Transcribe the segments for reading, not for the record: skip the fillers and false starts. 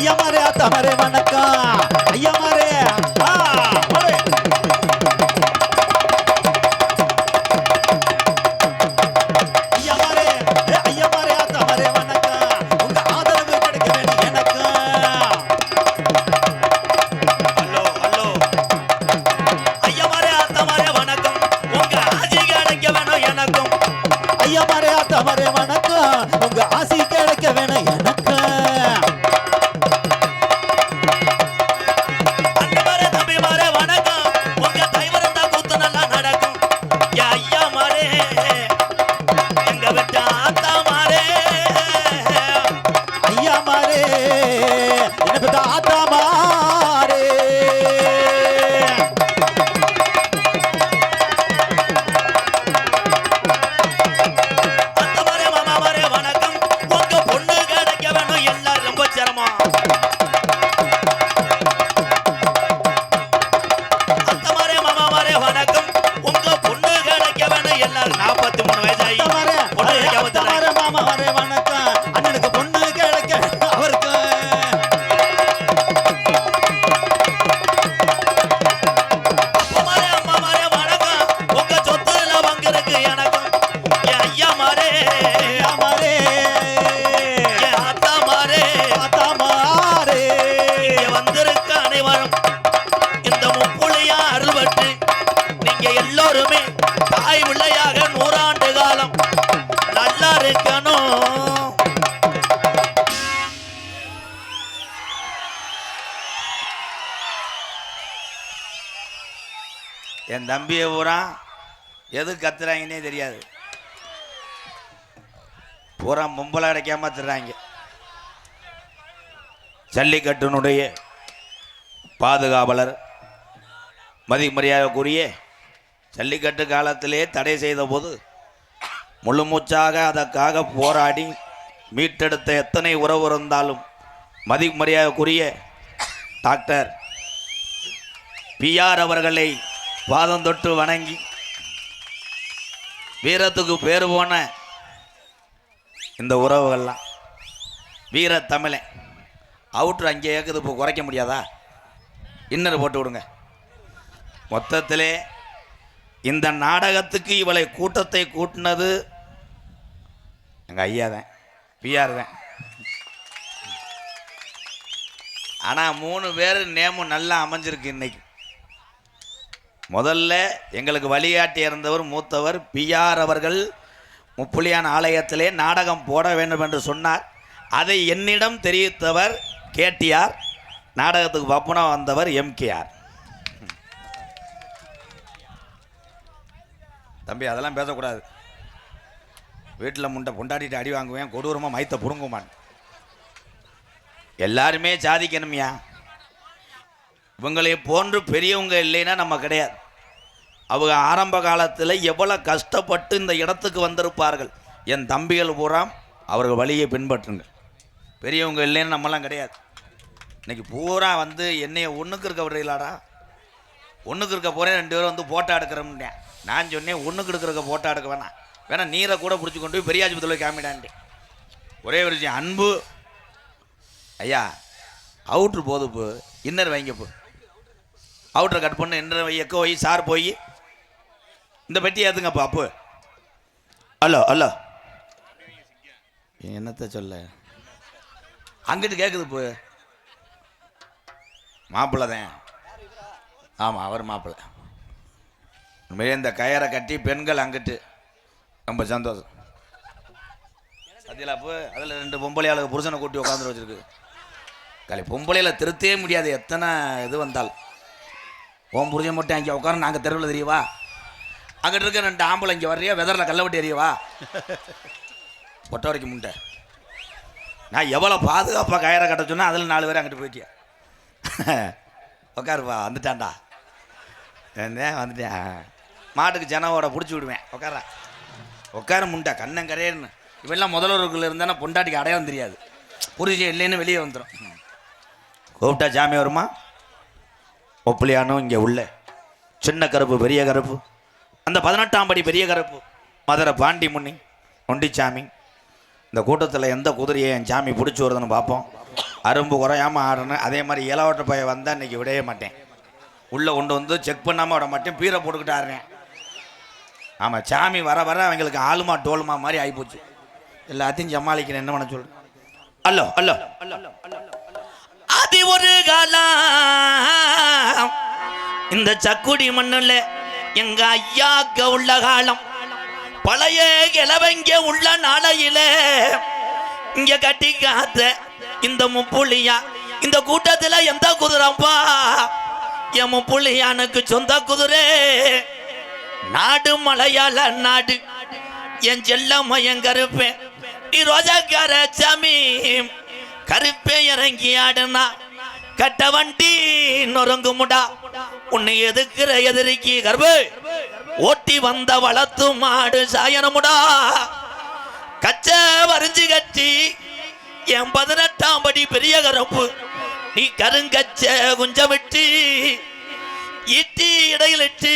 ஐயா மாரே ஆத்தா மாரே வணக்கம் ஐயா மாரே என் தம்பியை பூரா எது கத்துறாங்கன்னே தெரியாது, பூரா மும்பலை அடைக்காம திடுறாங்க. ஜல்லிக்கட்டினுடைய பாதுகாவலர் மதிமரியாதைக்குரிய ஜல்லிக்கட்டு காலத்திலே தடை செய்த போது முழு மூச்சாக அதற்காக போராடி மீட்டெடுத்த எத்தனை உறவு இருந்தாலும் மதிமரியாதைக்குரிய டாக்டர் பிஆர் அவர்களை பாதம் தொட்டு வணங்கி வீரத்துக்கு பேர் போன இந்த உறவுகள்லாம் வீர தமிழன் அவுட்ரு அங்கே ஏக்குது, இப்போ குறைக்க முடியாதா? இன்னர் போட்டு விடுங்க. மொத்தத்திலே இந்த நாடகத்துக்கு இவளை கூட்டத்தை கூட்டினது எங்கள் ஐயா தான், பிஆர் தான். ஆனால் 3 பேர் நேமும் நல்லா அமைஞ்சிருக்கு. இன்னைக்கு முதல்ல எங்களுக்கு வழிகாட்டி இருந்தவர் மூத்தவர் பிஆர் அவர்கள் முப்புலியான் ஆலயத்திலே நாடகம் போட வேண்டும் என்று சொன்னார். அதை என்னிடம் தெரிவித்தவர் கேடிஆர், நாடகத்துக்கு பப்புனா வந்தவர் எம்கேஆர். தம்பி அதெல்லாம் பேசக்கூடாது, வீட்டில் முண்டை பொண்டாடிட்டு அடி வாங்குவேன், கொடூரமாக மைத்த புடுங்குமான். எல்லாருமே சாதிக்கணும்யா. இவங்களை போன்று பெரியவங்க இல்லைன்னா நம்ம கிடையாது. அவங்க ஆரம்ப காலத்தில் எவ்வளோ கஷ்டப்பட்டு இந்த இடத்துக்கு வந்திருப்பார்கள். என் தம்பிகள் பூரா அவர்கள் வழியை பின்பற்றுங்க. பெரியவங்க இல்லைன்னு நம்மலாம் கிடையாது. இன்றைக்கி பூரா வந்து என்னைய ஒன்றுக்கு இருக்க விடுறீங்களாடா, ஒன்றுக்கு இருக்க போகிறேன் 2 பேரும் வந்து போட்டோ எடுக்கிறோம்னேன். நான் சொன்னேன் ஒன்றுக்கு எடுக்கிறக்க போட்டோ எடுக்க வேணா நீரை கூட பிடிச்சி கொண்டு போய் பெரியாஜிபத்தில் காமிடான்ட்டேன். ஒரே ஒரு விஷயம், அன்பு ஐயா அவுட்ரு போதுப்பு இன்னர் வைங்கப்பு, அவுட்ரை கட் பண்ணு, இன்னர் வை, எக்கோ வை, சார் போய் இந்த பெட்டி ஏற்றுங்கப்பா. அப்பு ஹலோ ஹலோ என்னத்த சொல்ல, அங்கிட்டு கேட்குது இப்போ மாப்பிள்ளை தான். ஆமாம் அவர் மாப்பிள்ளை. உண்மையிலே இந்த கயரை கட்டி பெண்கள் அங்கிட்டு ரொம்ப சந்தோஷம். அதில் அப்போ அதில் 2 பொம்பளையாளுக்கு புருஷனை கூட்டி உட்காந்துட்டு வச்சுருக்கு. கலை பொம்பளையில் திருத்தவே முடியாது, எத்தனை இது வந்தால். ஓம் புருஷன் மட்டும் அங்கே உட்கார, நாங்கள் தெருவில் தெரியவா, அங்கிட்டு இருக்க 2 ஆம்பளை இங்கே வர்றியா, வெதரில் கல்லவட்டி எறியவா, பொட்டை வரைக்கும் முண்டை. நான் எவ்வளோ பாதுகாப்பாக கயரை கட்ட சொன்னால் அதில் 4 பேர் அங்கிட்டு போயிட்டியா. உட்காருப்பா வந்துட்டான்டா, வந்துட்டேன். மாட்டுக்கு ஜனவோட பிடிச்சி விடுவேன், உட்கார முண்டை கண்ணன் கரையன்னு. இவெல்லாம் முதல்வருக்குள்ள இருந்தானா பொண்டாட்டிக்கு அடையாளம் தெரியாது, புரிஞ்சு இல்லைன்னு வெளியே வந்துடும். கூப்பிட்டா ஜாமி வருமா? ஒப்புலியானும் இங்கே உள்ள சின்ன கருப்பு பெரிய கருப்பு, அந்த 18ஆம் படி பெரிய கருப்பு, மதுரை பாண்டி முன்னி நொண்டிச்சாமி. இந்த கூட்டத்தில் எந்த குதிரையை என் சாமி பிடிச்சி வருதுன்னு பார்ப்போம். அரும்பு குறையாமல் ஆடணும். அதே மாதிரி இலவட்ட பைய வந்தால் இன்றைக்கி விடவே மாட்டேன். உள்ளே கொண்டு வந்து செக் பண்ணாமல் விட மாட்டேன். பீரை போட்டுக்கிட்டு ஆடுறேன். ஆமாம், சாமி வர வர அவங்களுக்கு ஆளுமா டோலுமா மாதிரி ஆகிப்போச்சு. எல்லாத்தையும் சமாளிக்கிறேன். என்ன பண்ண சொல்கிறேன்? அல்லோ அல்லோ அது ஒரு காலம் இந்த சக்குடி மண்ணில் எங்க ஐயாக்க உள்ள காலம். பழைய கிழவங்க உள்ள நாளையில இங்க கட்டி காத்த இந்த முப்புள்ளியா இந்த கூட்டத்துல எந்த குதிரப்பா? என் முப்புள்ளியானுக்கு சொந்த குதிரை. நாடு மலையாள நாடு. என் செல்லம்மா என் கருப்பேன் நீ ரோஜாக்கார சாமி. கருப்பே இறங்கி ஆடுனா கட்ட வண்டி நொறுங்குமுடா. உன்னை எதுக்குற எதிரிக்கு கருப்பு ஓட்டி வந்த வளர்த்து மாடு சாயனமுடா. கச்ச வரிஞ்சு கட்டி என் 18ஆம் படி பெரிய கருப்பு நீ கருங்கச்ச குஞ்சம் விட்டு ஈட்டி இடையிலிட்டு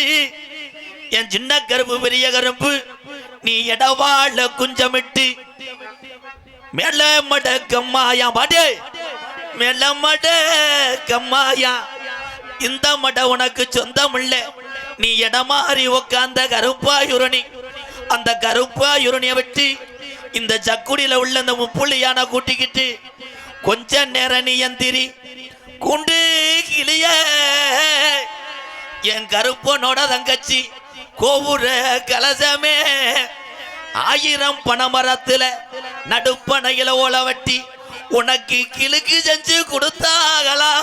என் சின்ன கருப்பு பெரிய கருப்பு நீ இடவாழ குஞ்சமிட்டு மேல மட கம்மாயா பாடு மேல மட கம்மாயா. இந்த மட உனக்கு சொந்தம் இல்ல. நீ இடமாறி உக்காந்த கருப்பாயுரணி. அந்த கருப்பாயுரணிய விட்டு இந்த சக்குடியில உள்ள இந்த முப்புள்ளியான கூட்டிக்கிட்டு கொஞ்ச நேரம் நீ எந்திரி குண்டு கிளிய. என் கருப்பனோட தங்கச்சி கோபுர கலசமே 1000 பனைமரத்துல நடுப்பனையில ஓல வட்டி உனக்கு கிளுக்கு செஞ்சு கொடுத்தாங்களா?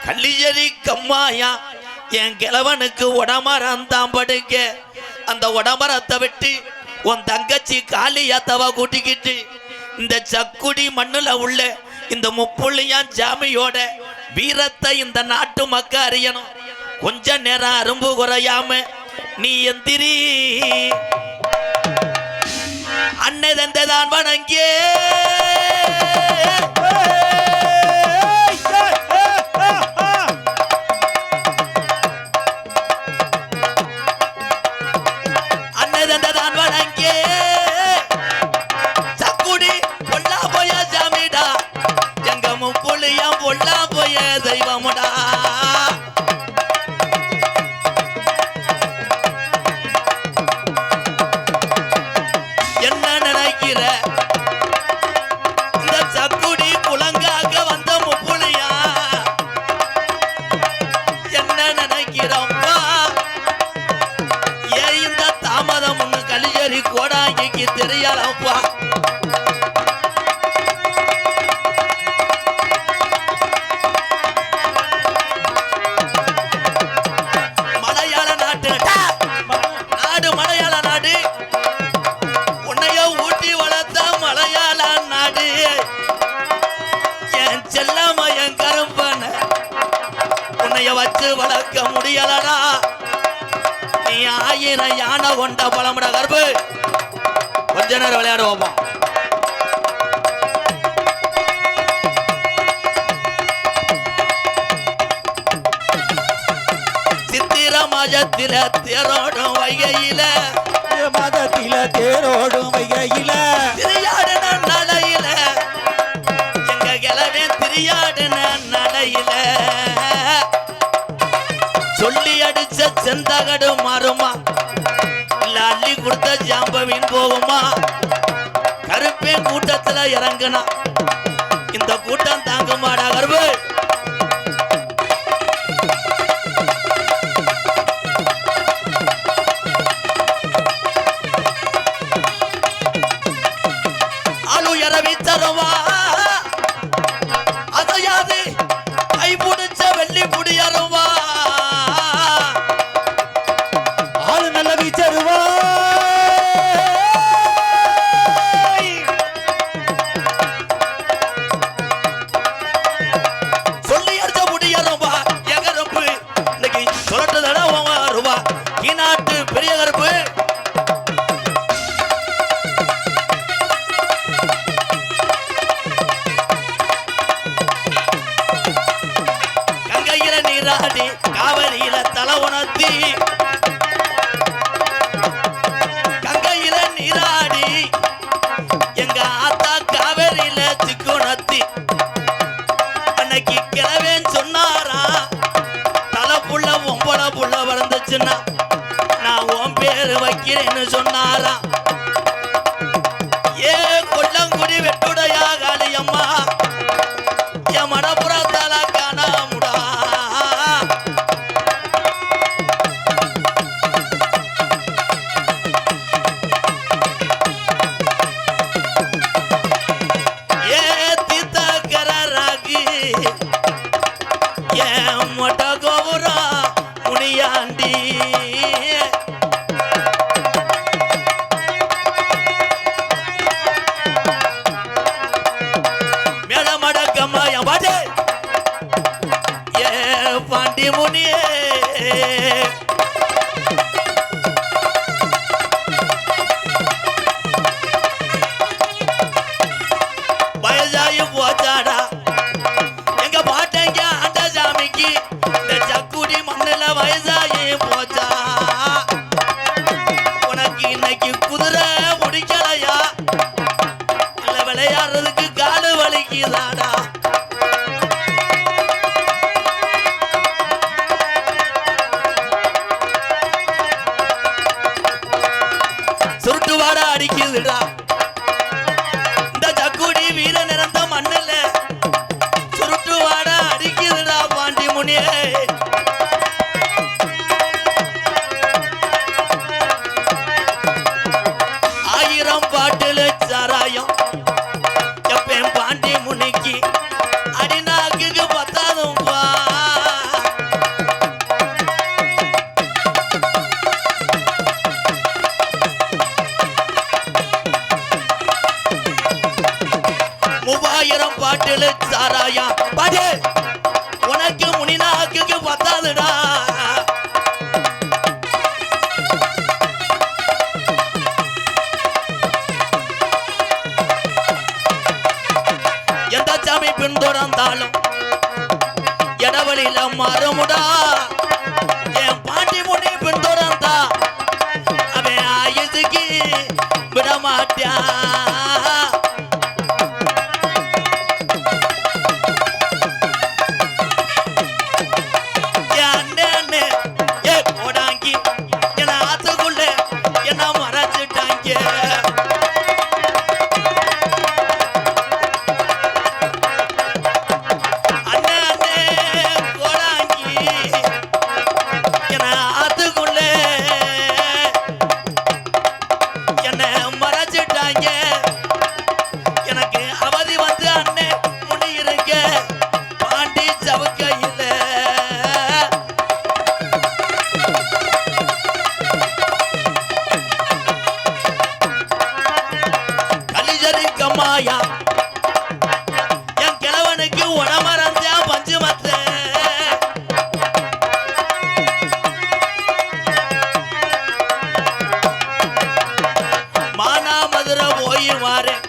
கள்ளியரி கம்மாயா என் கிழவனுக்கு உடமரம் தான் படுக்க. அந்த உடமரத்தை விட்டு உன் தங்கச்சி காளியாத்தவ கூட்டிக்கிட்டு இந்த சக்குடி மண்ணுல உள்ள இந்த முப்புள்ளியான் ஜாமியோட வீரத்தை இந்த நாட்டு மக்கள் அறியணும். கொஞ்ச நேரம் அரும்பு குறையாம நீ எந்திரி. அன்னை தந்தைதான் வணங்கே தெய்வமுடா. என்ன நினைக்கிற இந்த சக்குடி குலங்காக வந்த முப்புளியா? என்ன நினைக்கிறப்பா? ஏன் இந்த தாமதம் ஒண்ணு கலியரி கோடாங்கிக்கு தெரியலப்பா. வச்சு வளர்க்க முடியலடா. நீ 1000 யானை கொண்ட பழமுட கருப்பு. கொஞ்ச நேரம் விளையாட வைப்போம். சித்திர மாதத்தில தேரோடும் வைகையில மதத்தில தேரோடும் வைகையில திரியாடுன நடையில எங்க கிளவே திரியாடுன நடையில சொல்லி அடிச்ச செந்தகடு மாறுமா இல்ல அள்ளி கொடுத்த ஜாம்பவின் போகுமா? கருப்பேன் கூட்டத்துல இறங்குனா இந்த கூட்டம் தாங்குமாடா கருப்பு? ஆளு இரவி தருவா அதையாது கை பிடிச்ச வெள்ளி முடியருவா. பெரிய கருப்பு கங்கையில நீராடி காவிரியில தலை உணர்த்தி கங்கையில நீராடி எங்க ஆத்தா காவிரியில சிக்குணத்தி எனக்கு கிளவேன்னு சொன்னாரா தலை புள்ள ஒம்பள புள்ள வளர்ந்துச்சுன்னா நான் உன் பேரு வைக்கிறேன்னு சொன்னாரா ஏ கொல்லங்குடி வெட்டுடையா காளியம்மா என் மடப்புறத்தால காணாமுடா ஏ தீர்த்தக்கராகி என் மொட்ட கோபுரா முனியாண்டி பாண்டி முனியே வயசாயி போச்சாடா எங்க பாட்டங்க அந்த சாமிக்கு இந்த சக்குடி மண்ணுல வயசாயி போச்சா உனக்கு இன்னைக்கு குதிரை முடிக்கலையா இல்ல விளையாடுறதுக்கு காலு வலிக்குதாடா சுருட்டு வாட அடிக்குதுடா இந்த சக்குடி வீர நிறந்த மண்ணுல சுருட்டு வாட அடிக்குதுடா பாண்டி முனியே ஆயிரம் பாட்டுல சாராயம் எப்பேன் பாண்டி முனிக்கு அடிநாக்கு பத்தாதும் பா மூவாயிரம் பாட்டுல சாராயா பாடு உனக்கு முனிநாக்கு பத்தாதுடா எந்த சாமி பின்தொடர்ந்தாலும் இடவழியில மாறுமுடா என் பாண்டி முனி பின்தொடர்ந்தா அவன் ஆயுதுக்கு விடமாட்டியா என் கிழவனுக்கு உடமரஞ்சா பஞ்சு மத்த மானாமதுரை போய் வாரேன்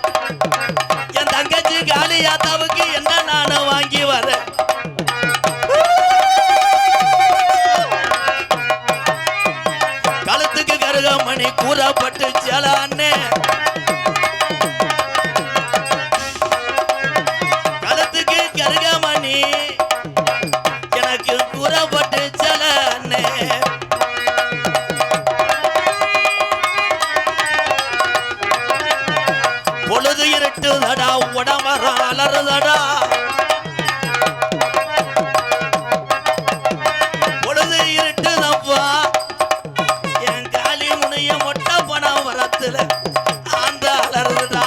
என் தங்கச்சி காளியாத்தாவுக்கு என்ன நானு வாங்கி வரேன் கழுத்துக்கு கருகமணி கூறப்பட்டு செலான்னு கருகமணி எனக்கு கூறப்பட்டு செலான்னு பொழுது இருட்டுதடா உடமர அலறுதடா பொழுது இருட்டுதப்பா என் காலி முனைய மொட்டை பணம் வரத்துல அந்த அலறுதடா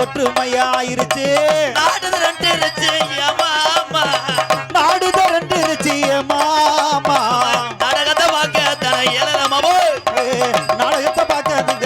ஒற்றுமையாயிருச்சு நாடு திரண்டுருச்சு மாமா நாடு திரண்டுருச்சு மாமா நாடகத்தை பார்க்க தர நாடகத்தை பார்க்க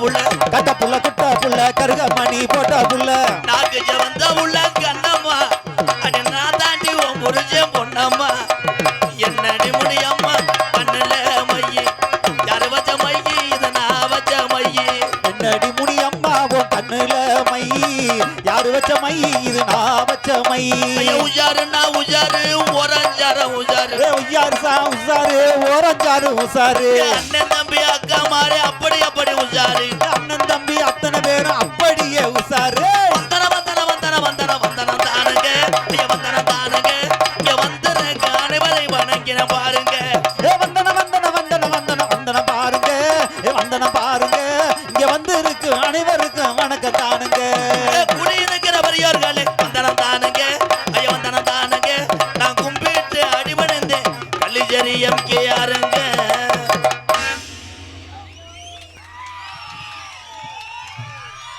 புள்ள கட்ட புள்ள குட்ட புள்ள கருகமணி போட்ட புள்ள நாக்கு வந்த உள்ள கண்ணம்மா அடி நான் தாண்டி உன் புரிஞ்சேன் பொண்ணம்மா என்னடி முடியம்மா கண்ணுல மையி யாரு வச்ச மையி இது நான் வச்ச மையி என்னடி முடியம்மா உன் கண்ணுல மை யாரு வச்ச மை இது நான் வச்ச மை உஜாரு நான் உஜாரு ஓரஞ்சார உஜாரு உய்யாரு சா உசாரு ஓரஞ்சாரு உசாரு அண்ணன் தம்பி அக்கா மாறே அப்படி அப்படி உஜாரு அண்ணன் தம்பி அத்தனை பேரும் அப்படியே உசாரு வந்தன வந்தன வந்தன வந்தன வந்தன தானுங்க வந்தன தானுங்க இங்க வந்தன அனைவரை வணங்கின பாருங்க வந்தன வந்தன வந்தன வந்தன வந்தன பாருங்க வந்தன பாருங்க இங்க வந்து இருக்கு அனைவருக்கும் வணக்கம் தானுங்க குடியிருக்கிற பெரியோர்களே வந்தனம் தானுங்க ஐயா வந்தனம் தானுங்க நான் கும்பிட்டு அடிபணிந்தேன் கள்ளிச்சேரி எம்கே யாருங்க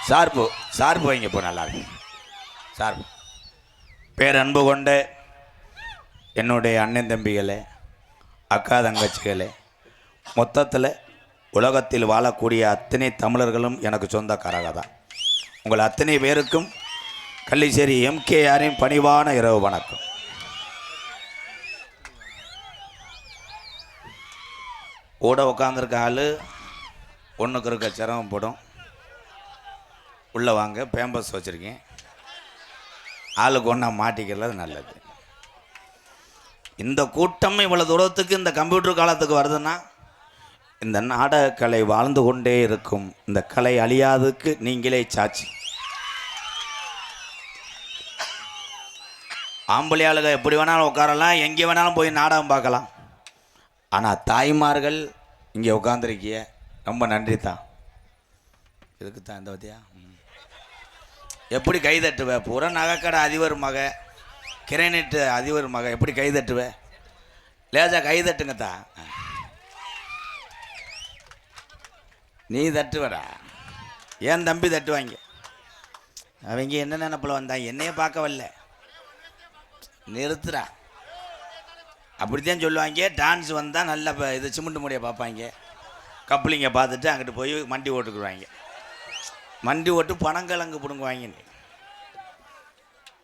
சார்பு சார்பு வைங்க இப்போ நல்லா இருக்கு சார்பு பேரன்பு கொண்ட என்னுடைய அண்ணன் தம்பிகளே அக்கா தங்கச்சிகளே மொத்தத்தில் உலகத்தில் வாழக்கூடிய அத்தனை தமிழர்களும் எனக்கு சொந்தக்காரங்க தான் உங்கள் அத்தனை பேருக்கும் கள்ளிச்சேரி எம்கேஆரின் பணிவான இரவு வணக்கம். கூட உட்காந்துருக்க ஆள் ஒன்றுக்கு இருக்க சிரமப்படும். உள்ளே வாங்க, பேம்பஸ் வச்சுருக்கேன், ஆளுக்கு ஒன்றா மாட்டிக்கிறது நல்லது. இந்த கூட்டம் இவ்வளோ தூரத்துக்கு இந்த கம்ப்யூட்டர் காலத்துக்கு வருதுன்னா இந்த நாடகக்கலை வாழ்ந்து கொண்டே இருக்கும். இந்த கலை அழியாதுக்கு நீங்களே சாட்சி. ஆம்பளை ஆளுக எப்படி வேணாலும் உட்காரலாம், எங்கே வேணாலும் போய் நாடகம் பார்க்கலாம். ஆனால் தாய்மார்கள் இங்கே உட்காந்துருக்கிய ரொம்ப நன்றி தான். இதுக்கு தான் இந்த வத்தியா எப்படி கை தட்டுவ? பூரா நகைக்கடை அதிபர் மக, கிரைனேட்டு அதிபர் மக, எப்படி கை தட்டுவ? லேஜா கை தட்டுங்கத்தா. நீ தட்டுவடா, ஏன் தம்பி தட்டுவாங்க. அவங்க என்ன நினப்பில் வந்தாங்க, என்னையே பார்க்க வரல, நிறுத்துறா அப்படித்தான் சொல்லுவாங்க. டான்ஸ் வந்தால் நல்ல இது சிமெண்ட் முடிய பார்ப்பாங்க, கப்ளிங்கை பார்த்துட்டு அங்கிட்டு போய் மண்டி ஓட்டுக்குருவாங்க. மண்டி ஓட்டு பனங்கிழங்கு பிடுங்குவாங்க.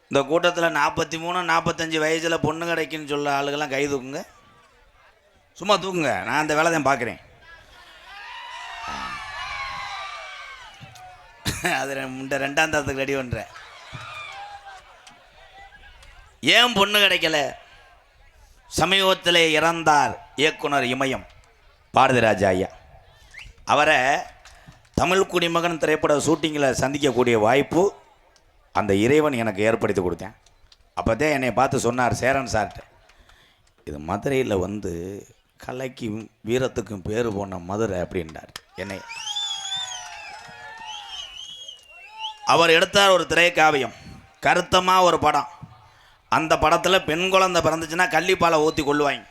இந்த கூட்டத்தில் 43 45 வயசில் பொண்ணு கிடைக்குன்னு சொல்ல ஆளுகள்லாம் கை தூக்குங்க, சும்மா தூக்குங்க. நான் அந்த வேலை தான் பார்க்குறேன். அது இந்த 2ஆம் தரத்துக்கு ரெடி பண்ணுறேன். ஏன் பொண்ணு கிடைக்கல? சமீபத்தில் இறந்தார் இயக்குனர் இமயம் பாரதிராஜா ஐயா. அவரை தமிழ் குடிமகன் திரைப்பட ஷூட்டிங்கில் சந்திக்கக்கூடிய வாய்ப்பு அந்த இறைவன் எனக்கு ஏற்படுத்தி கொடுத்தேன். அப்போ தான் என்னை பார்த்து சொன்னார் சேரன் சார்கிட்ட, இது மதுரையில் வந்து கலைக்கும் வீரத்துக்கும் பேர் போன மதுரை அப்படின்றார் என்னை. அவர் எடுத்தார் ஒரு திரைக்காவியம், கருத்தமாக ஒரு படம். அந்த படத்தில் பெண் குழந்தை பிறந்துச்சுன்னா கள்ளிப்பாலை ஊற்றி கொள்ளுவாங்க.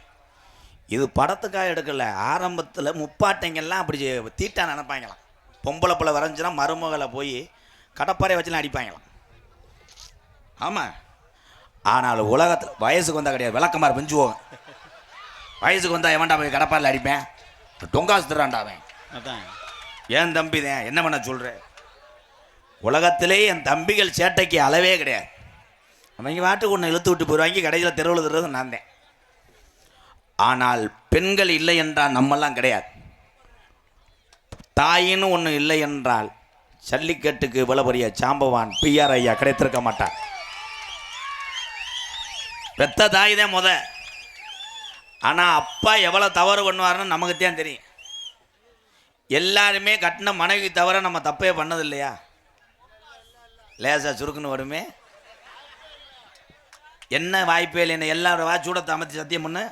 இது படத்துக்காக எடுக்கலை. ஆரம்பத்தில் முப்பாட்டைங்கள்லாம் அப்படி தீட்டா நினைப்பாங்களாம். பொம்பளை பிள்ளை வரைஞ்சுன்னா மருமகளை போய் கடப்பாறை வச்சுலாம் அடிப்பாங்களாம். ஆமாம். ஆனால் உலகத்தில் வயசுக்கு வந்தால் கிடையாது, விளக்கமாறு பெஞ்சு போவேன். வயசுக்கு வந்தால் எவன்டா போய் கடப்பாறையில் அடிப்பேன், டொங்காசு தர்றான்டாவேன். அதான் ஏன் தம்பி தான் என்ன பண்ண சொல்கிறேன். உலகத்திலே என் தம்பிகள் சேட்டைக்கு அளவே கிடையாது. அவங்க வாட்டுக்கு ஒன்று இழுத்து விட்டு போயிடுவாங்க, கடையில் தெருவில் தர்றது நான் தான். ஆனால் பெண்கள் இல்லை என்றால் நம்மெல்லாம் கிடையாது. தாயின்னு ஒன்று இல்லை என்றால் ஜல்லிக்கட்டுக்கு இவ்வளவு பெரிய சாம்பவான் பிஆர் ஐயா கிடைத்திருக்க மாட்டார். பெத்த தாய் தான் முத. ஆனால் அப்பா எவ்வளோ தவறு பண்ணுவாருன்னு நமக்கு தான் தெரியும். எல்லாருமே கட்டின மனைவி தவிர நம்ம தப்பே பண்ணது இல்லையா? லேசா சுருக்குன்னு வருமே, என்ன வாய்ப்பே இல்லை, என்ன எல்லாரோட சூடத்தை அமைத்து சத்தியம் பண்ணு.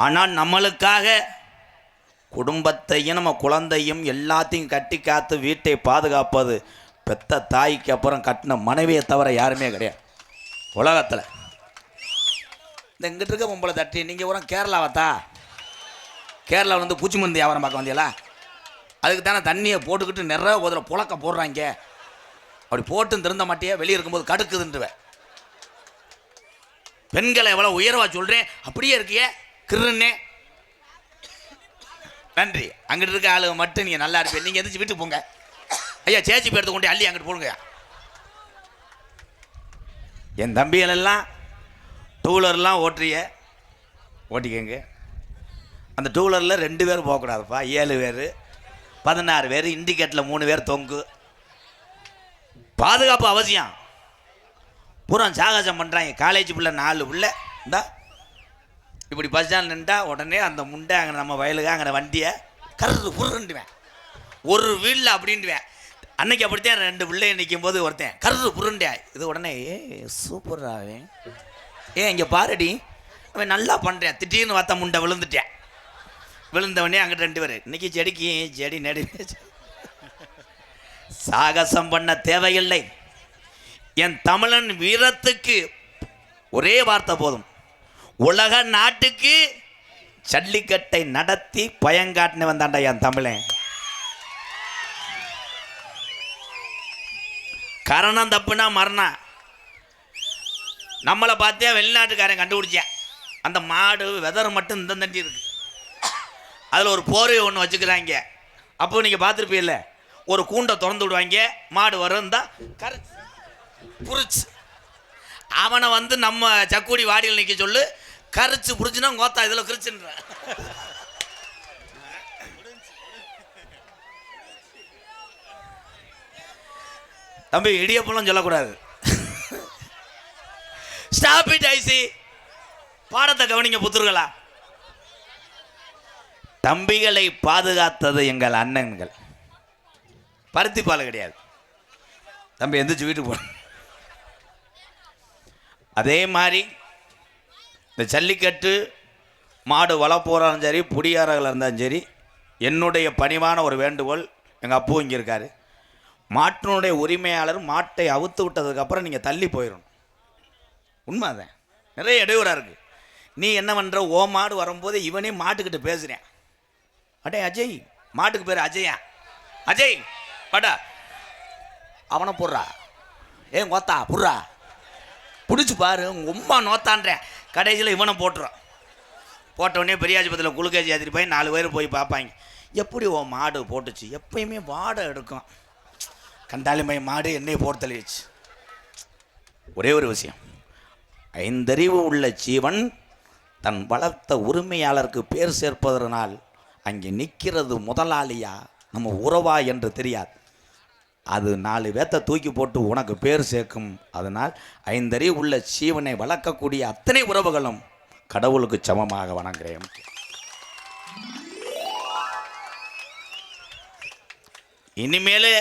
ஆனால் நம்மளுக்காக குடும்பத்தையும் நம்ம குழந்தையும் எல்லாத்தையும் கட்டி காத்து வீட்டை பாதுகாப்பது பெத்த தாய்க்கு அப்புறம் கட்டின மனைவியை தவிர யாருமே கிடையாது உலகத்தில். இந்த இங்கிட்டு இருக்க பொம்பளை தட்டி நீங்கள் ஒரு கேரளாவத்தா? கேரளாவில் வந்து பூச்சி மருந்து வியாபாரம் பார்க்க வந்தீங்களா? அதுக்கு தானே தண்ணியை போட்டுக்கிட்டு நிறைய குதிரை புழக்க போடுறாங்க. அப்படி போட்டு திருந்த மாட்டியே, வெளியே இருக்கும்போது கடுக்குதுன்றுவேன். பெண்களை எவ்வளோ உயர்வா சொல்கிறேன், அப்படியே இருக்கியே கிருன்னே. நன்றி. அங்கிட்டு இருக்க ஆளு மட்டும் நீங்கள் நல்லா இருப்பீங்க. நீங்கள் எந்திரிச்சு வீட்டுக்கு போங்க. ஐயா சேச்சி பேர்த்து கொண்டு அள்ளி அங்கிட்டு போடுங்க. என் தம்பிகள் எல்லாம் டூலர்லாம் ஓட்டிக்கங்க. அந்த டூலரில் 2 பேர் போகக்கூடாதுப்பா, 7 பேர் 16 பேர், இண்டிகேட்டில் 3 பேர் தொங்கு. பாதுகாப்பு அவசியம். பூரா சாகசம் பண்ணுறாங்க. காலேஜ் பிள்ளை 4 பிள்ளை இந்தா இப்படி பஸ் ஸ்டாண்ட் நின்றா உடனே அந்த முண்டை அங்கே நம்ம வயலுக்கு அங்கே வண்டியை கரு புருண்டுவேன். ஒரு வீட்டில் அப்படின்ட்டுவேன். அன்னைக்கு அப்படித்தான் 2 பிள்ளைய நிற்கும் போது ஒருத்தன் கரு புருண்டே. இது உடனே சூப்பராகவே இங்கே பாருடி அவன் நல்லா பண்ணுறேன். திடீர்னு வார்த்தை முண்டை விழுந்தவனே அங்கிட்ட 2 பேர் இன்னைக்கு செடி நடு. சாகசம் பண்ண தேவையில்லை. என் தமிழன் வீரத்துக்கு ஒரே வார்த்தை போதும். உலக நாட்டுக்கு ஜல்லிக்கட்டை நடத்தி பயங்காட்டின வந்தாண்டா என் தமிழன். கரணம் தப்புனா மரணம். நம்மளை பார்த்தே வெளிநாட்டுக்காரன் கண்டுபிடிச்சேன். அந்த மாடு வெதர் மட்டும் இந்த தண்டி இருக்கு. அதில் ஒரு போர்வை ஒன்று வச்சுக்கிறாங்க. அப்போ நீங்கள் பார்த்துருப்பீல்ல, ஒரு கூண்டை திறந்து விடுவாங்க, மாடு வரும் தான் புரிச்சு அவனை வந்து நம்ம சக்குடி வாடியில் நிற்க சொல்லு. கரிச்சு புரிச்சுன்னா கோத்தா இதில் கிரிச்சுன்ற. தம்பி இடியப்பெல்லாம் சொல்லக்கூடாது. Stop it I see. பாடத்தை கவனிங்க புத்தர்களா. தம்பிகளை பாதுகாத்தது எங்கள் அண்ணன்கள். பருத்தி பால் கிடையாது. தம்பி எந்திரிச்சு வீட்டுக்கு போ. அதே மாதிரி இந்த ஜல்லிக்கட்டு மாடு வளர்ப்போராலும் சரி, புடியாரர்கள் இருந்தாலும் சரி, என்னுடைய பணிவான ஒரு வேண்டுகோள். எங்கள் அப்பூ இங்கே இருக்கார். மாட்டினுடைய உரிமையாளர் மாட்டை அவுத்து விட்டதுக்கப்புறம் நீங்கள் தள்ளி போயிடணும். உண்மை அதான். நிறைய இடையூறாக இருக்குது. நீ என்ன பண்ணுற, ஓ மாடு வரும்போது இவனே மாட்டுக்கிட்ட பேசுகிறேன். அடே அஜய், மாட்டுக்கு பேர் அஜயா, அஜய் படா அவனை போடுறா, ஏன் கோத்தா புடுறா, பிடிச்சி பாரு உங்கள் உம்மா நோத்தான்றேன். கடைசியில் இவனை போட்டுறான். போட்டவுடனே பெரியாஜிபத்தில் குளுக்கேஜி ஏற்றிட்டு போய் 4 பேர் போய் பார்ப்பாங்க. எப்படி ஓ மாடு போட்டுச்சு. எப்பயுமே வாடை எடுக்கும். கண்டாலிமை மாடு என்னையை போட்டு தள்ளிடுச்சு. ஒரே ஒரு விஷயம், 5 அறிவு உள்ள ஜீவன் தன் வளர்த்த உரிமையாளருக்கு பேர் சேர்ப்பதனால் அங்கே நிற்கிறது முதலாளியா நம்ம உறவா என்று தெரியாது. அது 4 பேர்த்த தூக்கி போட்டு உனக்கு பேர் சேர்க்கும். அதனால் 5 அறிவு உள்ள ஜீவனை வளர்க்கக்கூடிய அத்தனை உறவுகளும் கடவுளுக்கு சமமாக வணங்குகிறேன். இனிமேல்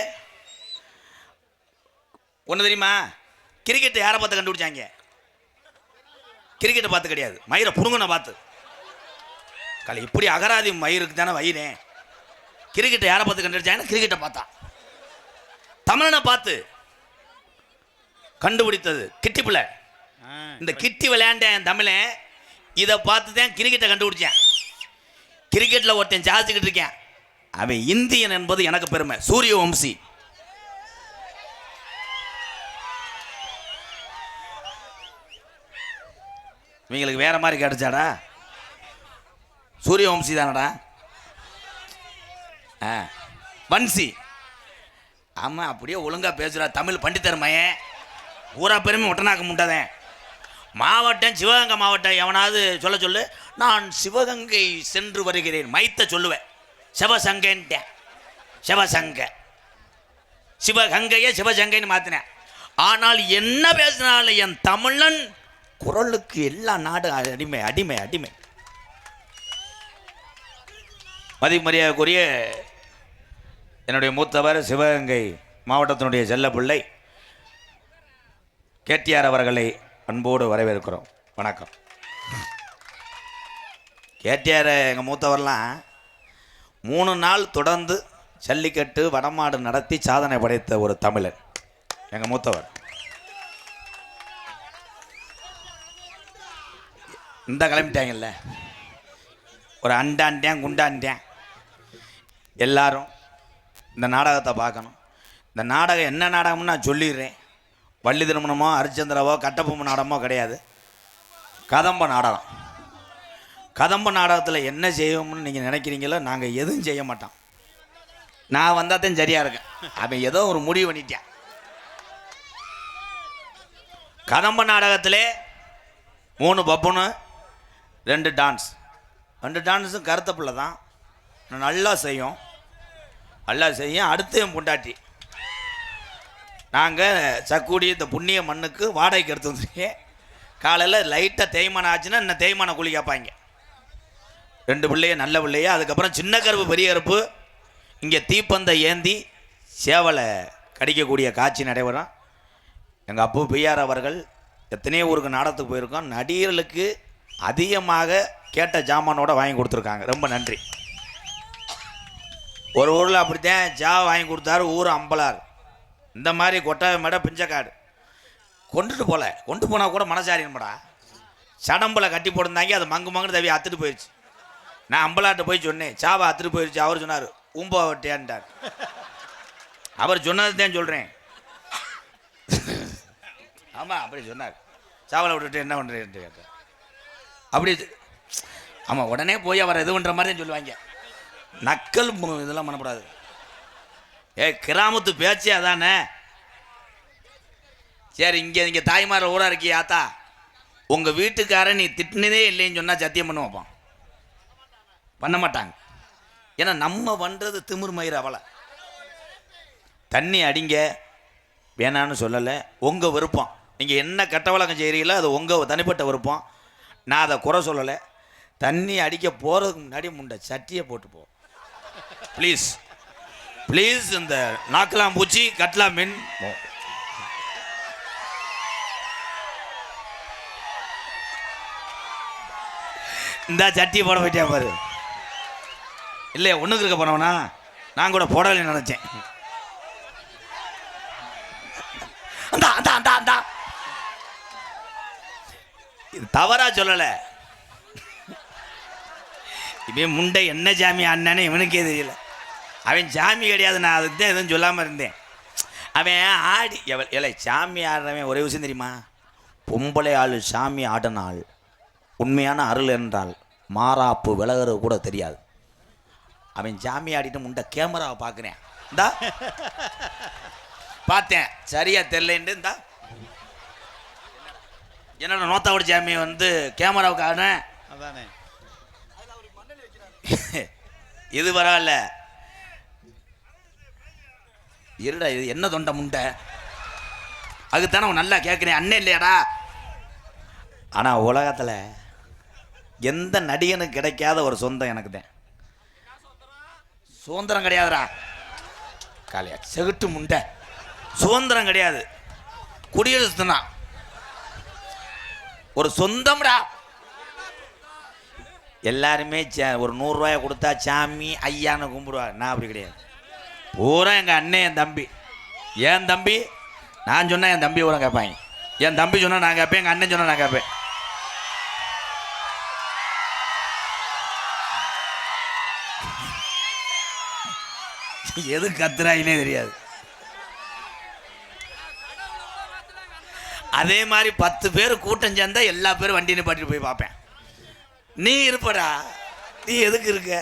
ஒன்று தெரியுமா, கிரிக்கெட்டை யாரை பார்த்து கண்டுபிடிச்சாங்க? கிரிக்கெட்டை பார்த்து கிடையாது, மயிரை புடுங்கனை பார்த்து. கலை இப்படி அகராதி மயிருக்கு தானே வயிறேன். கிரிக்கெட்டை யாரை பார்த்து கண்டுபிடிச்சாங்கன்னா கிரிக்கெட்டை பார்த்தா. தமிழனை பார்த்து கண்டுபிடித்தது கிட்டி பிள்ளை. இந்த கிட்டி விளையாண்ட என் தமிழன் இதை பார்த்து தான் கிரிக்கெட்டை கண்டுபிடிச்சேன். கிரிக்கெட்டில் ஒருத்தன் ஜாதிச்சுக்கிட்டு இருக்கேன். அவன் இந்தியன் என்பது எனக்கு பெருமை. சூரிய வம்சி. இவங்களுக்கு வேற மாதிரி கிடைச்சாடா. சூரிய வம்சி தானடா. வன்சி. ஆமாம், அப்படியே ஒழுங்காக பேசுகிறா. தமிழ் பண்டித்தருமையன் ஊரா பெருமை ஒட்டனாக்க முட்டாதேன். மாவட்டம் சிவகங்கை மாவட்டம் எவனாவது சொல்ல சொல்லு, நான் சிவகங்கை சென்று வருகிறேன் மைத்த சொல்லுவேன். சிவசங்கன்ட்டேன். சிவசங்கை சிவகங்கையை சிவசங்கைன்னு மாற்றினேன். ஆனால் என்ன பேசினாலும் என் தமிழன் குரலுக்கு எல்லா நாடு அடிமை அடிமை அடிமை. மதிமரியாதைக்குரிய என்னுடைய மூத்தவர் சிவகங்கை மாவட்டத்தினுடைய செல்லப்பிள்ளை கேடிஆர் அவர்களை அன்போடு வரவேற்கிறோம். வணக்கம். கேடிஆர் எங்கள் மூத்தவர்லாம் 3 நாள் தொடர்ந்து ஜல்லிக்கட்டு வடமாடு நடத்தி சாதனை படைத்த ஒரு தமிழன் எங்கள் மூத்தவர். இந்த கிளம்பிட்டாங்கல்ல, ஒரு அண்டான்ட்டேன் குண்டான்ட்டேன். எல்லாரும் இந்த நாடகத்தை பார்க்கணும். இந்த நாடகம் என்ன நாடகம்னு நான் சொல்லிடுறேன். வள்ளி திருமணமோ ஹரிச்சந்திராவோ கட்டபொம்மு நாடகமோ கிடையாது. கதம்ப நாடகம். கதம்ப நாடகத்தில் என்ன செய்வோம்னு நீங்கள் நினைக்கிறீங்களோ நாங்கள் எதுவும் செய்ய மாட்டோம். நான் வந்தால் தான் சரியாக இருக்கேன். அவன் ஏதோ ஒரு முடிவு பண்ணிட்டான். கதம்ப நாடகத்திலே 3 பப்புனு 2 டான்ஸ். 2 டான்ஸும் கருத்த பிள்ளை தான், நல்லா செய்யும். அடுத்து என் பொண்டாட்டி. நாங்கள் சக்குடி இந்த புண்ணிய மண்ணுக்கு வாடகைக்கு எடுத்து வந்துருக்கேன். காலையில் லைட்டாக தேய்மானம் ஆச்சுன்னா இன்னும் தேய்மானம் குழி கேட்பாங்க. 2 பிள்ளைய நல்ல பிள்ளைய. அதுக்கப்புறம் சின்ன கருப்பு பெரிய கருப்பு இங்கே தீப்பந்தை ஏந்தி சேவலை கடிக்கக்கூடிய காட்சி நடைபெறும். எங்கள் அப்பா பிஆர் அவர்கள் எத்தனையோ ஊருக்கு நாடகத்துக்கு போயிருக்கோம். நடிகர்களுக்கு அதிகமாக கேட்ட ஜாமானோட வாங்கி கொடுத்துருக்காங்க. ரொம்ப நன்றி. ஒரு ஊரில் அப்படித்தான் வாங்கி கொடுத்தாரு. ஊர் அம்பலார். இந்த மாதிரி கொட்டாய மேடை பிஞ்சக்காடு கொண்டு போனால் கூட மனசாரியன்மடா சடம்பில் கட்டி போட்டிருந்தாங்க. அது மங்குன்னு தவி அத்துட்டு போயிடுச்சு. நான் அம்பலாட்ட போய் சொன்னேன், சாவை அத்துட்டு போயிடுச்சு. அவர் சொன்னார், ஊம்பா வட்டியான்ட்டார். அவர் சொன்னது தான் சொல்கிறேன். ஆமாம், அப்படி சொன்னார். சாவலை விட்டுட்டு என்ன பண்ணுறேன்ட்டு கேட்டார். அப்படி ஆமாம், உடனே போய் அவர் இது பண்ணுற மாதிரி தான் சொல்லுவாங்க. நக்கல் இதெல்லாம் பண்ணக்கூடாது. கிராமத்து பேச்சே அதானே. சரி, இங்கே தாய்மார ஊராக இருக்கிய ஆத்தா, உங்கள் வீட்டுக்காரன் நீ திட்டினதே இல்லைன்னு சொன்னால் சத்தியம் பண்ண வைப்பான். பண்ண மாட்டாங்க. ஏன்னா நம்ம பண்ணுறது திமிர் மயிர். அவளை தண்ணி அடிங்க வேணான்னு சொல்லலை, உங்கள் விருப்பம். நீங்கள் என்ன கெட்ட வழக்கம் செய்கிறீங்களோ அது உங்கள் தனிப்பட்ட விருப்பம். நான் அதை குறை சொல்லலை. தண்ணி அடிக்க போகிறதுக்கு முன்னாடி முண்டை சட்டியை போட்டு போ ப்ளீஸ். இந்த நாக்கலாம் பூச்சி கட்டலாம் மீன் இந்த சட்டியை போட போயிட்டே பாரு. இல்லையா ஒன்றுக்கு இருக்க போனவனா? நான் கூட போடலைன்னு நினச்சேன். இது தவறா சொல்லலை. இவன் முண்டை என்ன ஜாமி அண்ணனே இவனுக்கே தெரியல. அவன் சாமி கிடையாது. நான் அதுக்கு தான் எதுவும் சொல்லாமல் இருந்தேன். அவன் ஆடி இல்லை சாமி ஆடுறவன் ஒரே விஷயம் தெரியுமா? பொம்பளை ஆள் சாமி ஆடினால் உண்மையான அருள் என்றால் மாறாப்பு விலகிறது கூட தெரியாது. அவன் சாமி ஆடிட்டு முண்டை கேமராவை பார்க்குறேன். இந்தா பார்த்தேன், சரியா தெரிலன்ட்டு. இந்தா என்னோட நோத்தாவோட சாமி வந்து கேமராவுக்கு ஆடினேன். அதானே இது பரவாயில்ல. இருடா, இது என்ன தொண்டை முண்டை? அதுதானே அவன் நல்லா கேட்குறேன். அண்ணன் இல்லையாடா? ஆனால் உலகத்தில் எந்த நடிகனுக்கு கிடைக்காத ஒரு சொந்தம் எனக்கு தான். சுதந்திரம் கிடையாதுடா காலையா செகுட்டு முண்டை. சுதந்திரம் கிடையாது, குடியரசு தான் ஒரு சொந்தம்டா. எல்லாருமே ஒரு 100 ரூபாயை கொடுத்தா சாமி ஐயான்னு கும்பிடுவாங்க. நான் அப்படி கிடையாது. பூரா எங்கள் அண்ணன் என் தம்பி. என் தம்பி நான் சொன்னால் என் தம்பி பூரா கேட்பாங்க. என் தம்பி சொன்னால் நான் கேட்பேன், எங்கள் அண்ணன் சொன்னால் நான் கேட்பேன். எது கத்துறாயினே தெரியாது. அதே மாதிரி 10 பேர் கூட்டம் சேர்ந்தா எல்லா பேரும் வண்டி நிப்பாட்டிட்டு போய் பார்ப்பேன். நீ இருப்படா, நீ எதுக்கு இருக்க?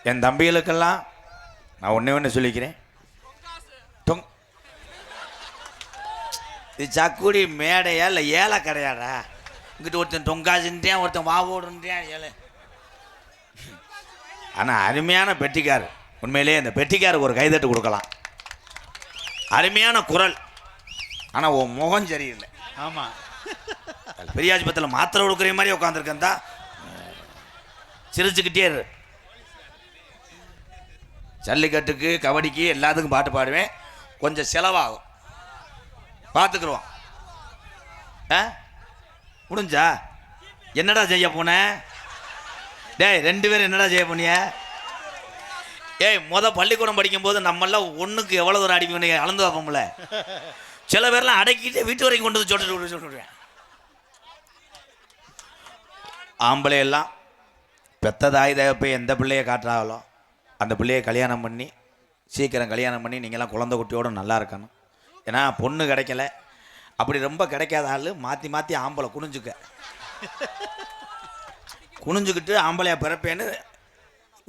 என் தம்பிகளுக்கெல்லாம் நான் ஒன்று சொல்லிக்கிறேன். இது சக்குடி மேடையா இல்லை ஏழை கடையாடா? இங்கிட்ட ஒருத்தன் தொங்காசுன்றேன், ஒருத்தன் வாவோடுன்றேன் ஏழை. ஆனால் அருமையான பெட்டிக்கார். உண்மையிலேயே அந்த பெட்டிக்காருக்கு ஒரு கைதட்டு கொடுக்கலாம். அருமையான குரல். ஆனால் உன் முகம் சரியில்லை. ஆமாம், பெரியாஸ்பத்திரியில் மாத்திரை கொடுக்குற மாதிரி உட்காந்துருக்கேன் தான். சிரிச்சுக்கிட்டே இரு. ஜல்லிக்கட்டுக்கு கபடிக்கு எல்லாத்துக்கும் பாட்டு பாடுவேன். கொஞ்சம் செலவாகும், பார்த்துக்குருவோம். முடிஞ்சா என்னடா செய்ய போன? டேய் 2 பேரும் என்னடா செய்ய போனிய? பள்ளிக்கூடம் படிக்கும்போது நம்மளாம் ஒன்றுக்கு எவ்வளோ தூரம் அடிப்பீங்க அளந்து வைப்போம்ல. சில பேர்லாம் அடக்கிட்டு வீட்டு வரைக்கும் கொண்டு வந்து சொல்லிடுவேன். ஆம்பளை எல்லாம் பெத்த தாய் தகப்பை எந்த பிள்ளையை காட்டுறாங்களோ அந்த பிள்ளையை கல்யாணம் பண்ணி சீக்கிரம் கல்யாணம் பண்ணி நீங்கள்லாம் குழந்தை குட்டியோடு நல்லா இருக்கணும். ஏன்னா பொண்ணு கிடைக்கல. அப்படி ரொம்ப கிடைக்காத ஆள் மாற்றி மாற்றி ஆம்பளை குனிஞ்சுக்கிட்டு ஆம்பளையா பிறப்பேன்னு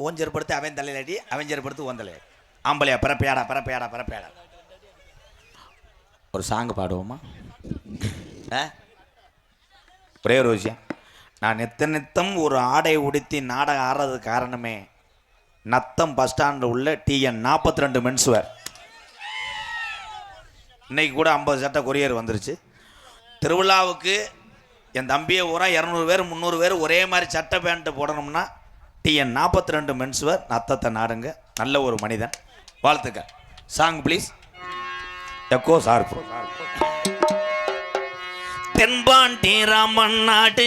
ஓஞ்சற்படுத்தி அவன் தலையிலடி அவன் செருப்படுத்து ஓன் தலையாடி ஆம்பளையா பிறப்பையாடா ஒரு சாங் பாடுவோமா? ஒரே ஒரு விஷயம், நான் நித்தம் ஒரு ஆடை உடுத்தி நாடகம் ஆடுறதுக்கு காரணமே நத்தம் பஸ் ஸ்டாண்டில் உள்ள TN 42 மென்ஸ்வேர். இன்னைக்கு கூட 50 சட்டை கொரியர் வந்துருச்சு. திருவிழாவுக்கு என் தம்பியை ஊரா 200 பேர் 300 பேர் ஒரே மாதிரி சட்டை பேண்ட்டு போடணும்னா TN 42 மென்ஸ்வேர் நத்தத்தை நாடுங்க. நல்ல ஒரு மனிதன். வாழ்த்துக்கள். Song please. எக்கோ சார்பு. தென்பாண்டி ராமன் நாடு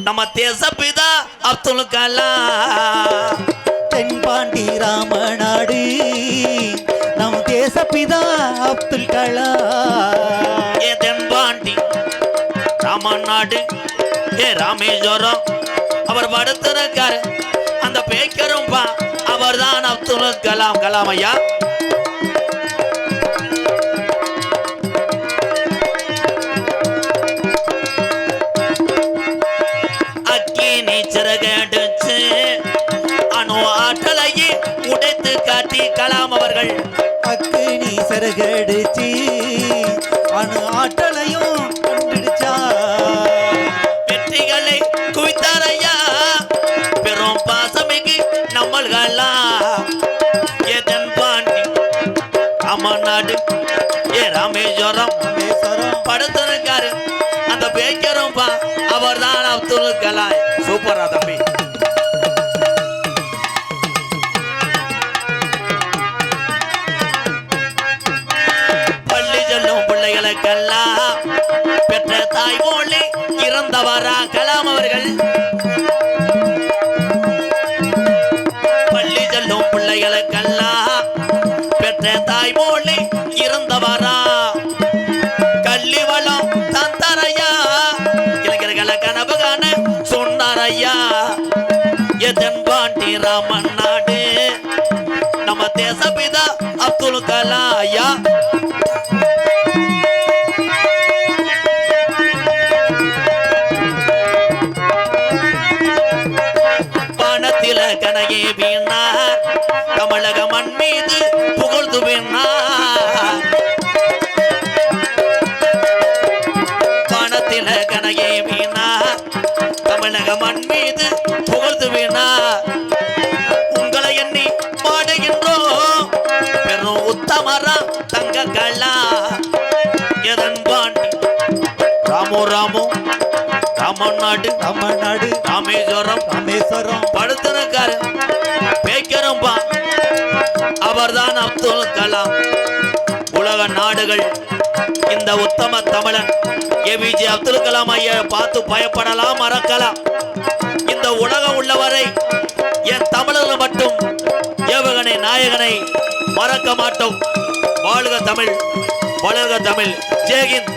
நம்ம தேசப்பிதா அப்துல் கலாம். தென்பாண்டி ராமநாடு நம் தேசப்பிதா அப்துல் கலாம். ஏ தென்பாண்டி ராமநாடு ஏ ராமேஸ்வரம் அவர் படுத்திருக்காரு அந்த பேக்கரும் அவர் தான் அப்துல் கலாம். கலாம் ஐயா. சிறகடிச்சு அணு ஆற்றலையே உடைத்து காட்டி கலாம் அவர்கள் அக்கினி சிறகடிச்சு அணு ஆற்றலையும் கண்டுடிச்சா வெற்றிகளை குவித்தாரையா பெரும் பாசமிகு நம்மள்களா. ஏதன் பாண்டி ராமநாடு ஏ ராமேஸ்வரம் படுத்திருக்காரு அந்த பேக்கரும் அவர் தான் அப்துல் கலாம். சூப்பரா தம்பி. பள்ளி செல்லும் பிள்ளைகளுக்கெல்லாம் பெற்ற தாய் மொழி இறந்தவரா கலாம் அவர்கள். பள்ளி செல்லும் பிள்ளைகளுக்கெல்லாம் பெற்ற தாய் மொழி இறந்தவரா கல்வி வளம் தந்தரையா இளைஞர்களை கனவு காண சொன்னாரையா. தென்பாண்டி ராமன் நாடு நம்ம தேசப்பிதா அப்துல் கலாம் ஐயா. பணத்தில கனகே வீணார் தமிழக மண் மீது புகழ்ந்து வீணார். பணத்தில கனகே வீணார் தமிழக மண் மீது புகழ்ந்து வீணார். உங்களை எண்ணி பாடுகின்றோம் பெரும் உத்தமரா தங்க கலா. எதன் பாண்டி ராமு ராமநாடு ராமேஸ்வரம் படுத்திருக்காரு பேக்கரும் அவர் தான் அப்துல் கலாம். உலக நாடுகள் இந்த உத்தம தமிழன் APJ அப்துல் கலாம் ஐயா பார்த்து பயப்படலாம் மறக்கலாம். இந்த உலகம் உள்ளவரை என் தமிழர்கள் மட்டும் ஏவுகணை நாயகனை மறக்க மாட்டோம். வாழ்க தமிழ், வளர்க தமிழ். ஜெய்ஹிந்த்.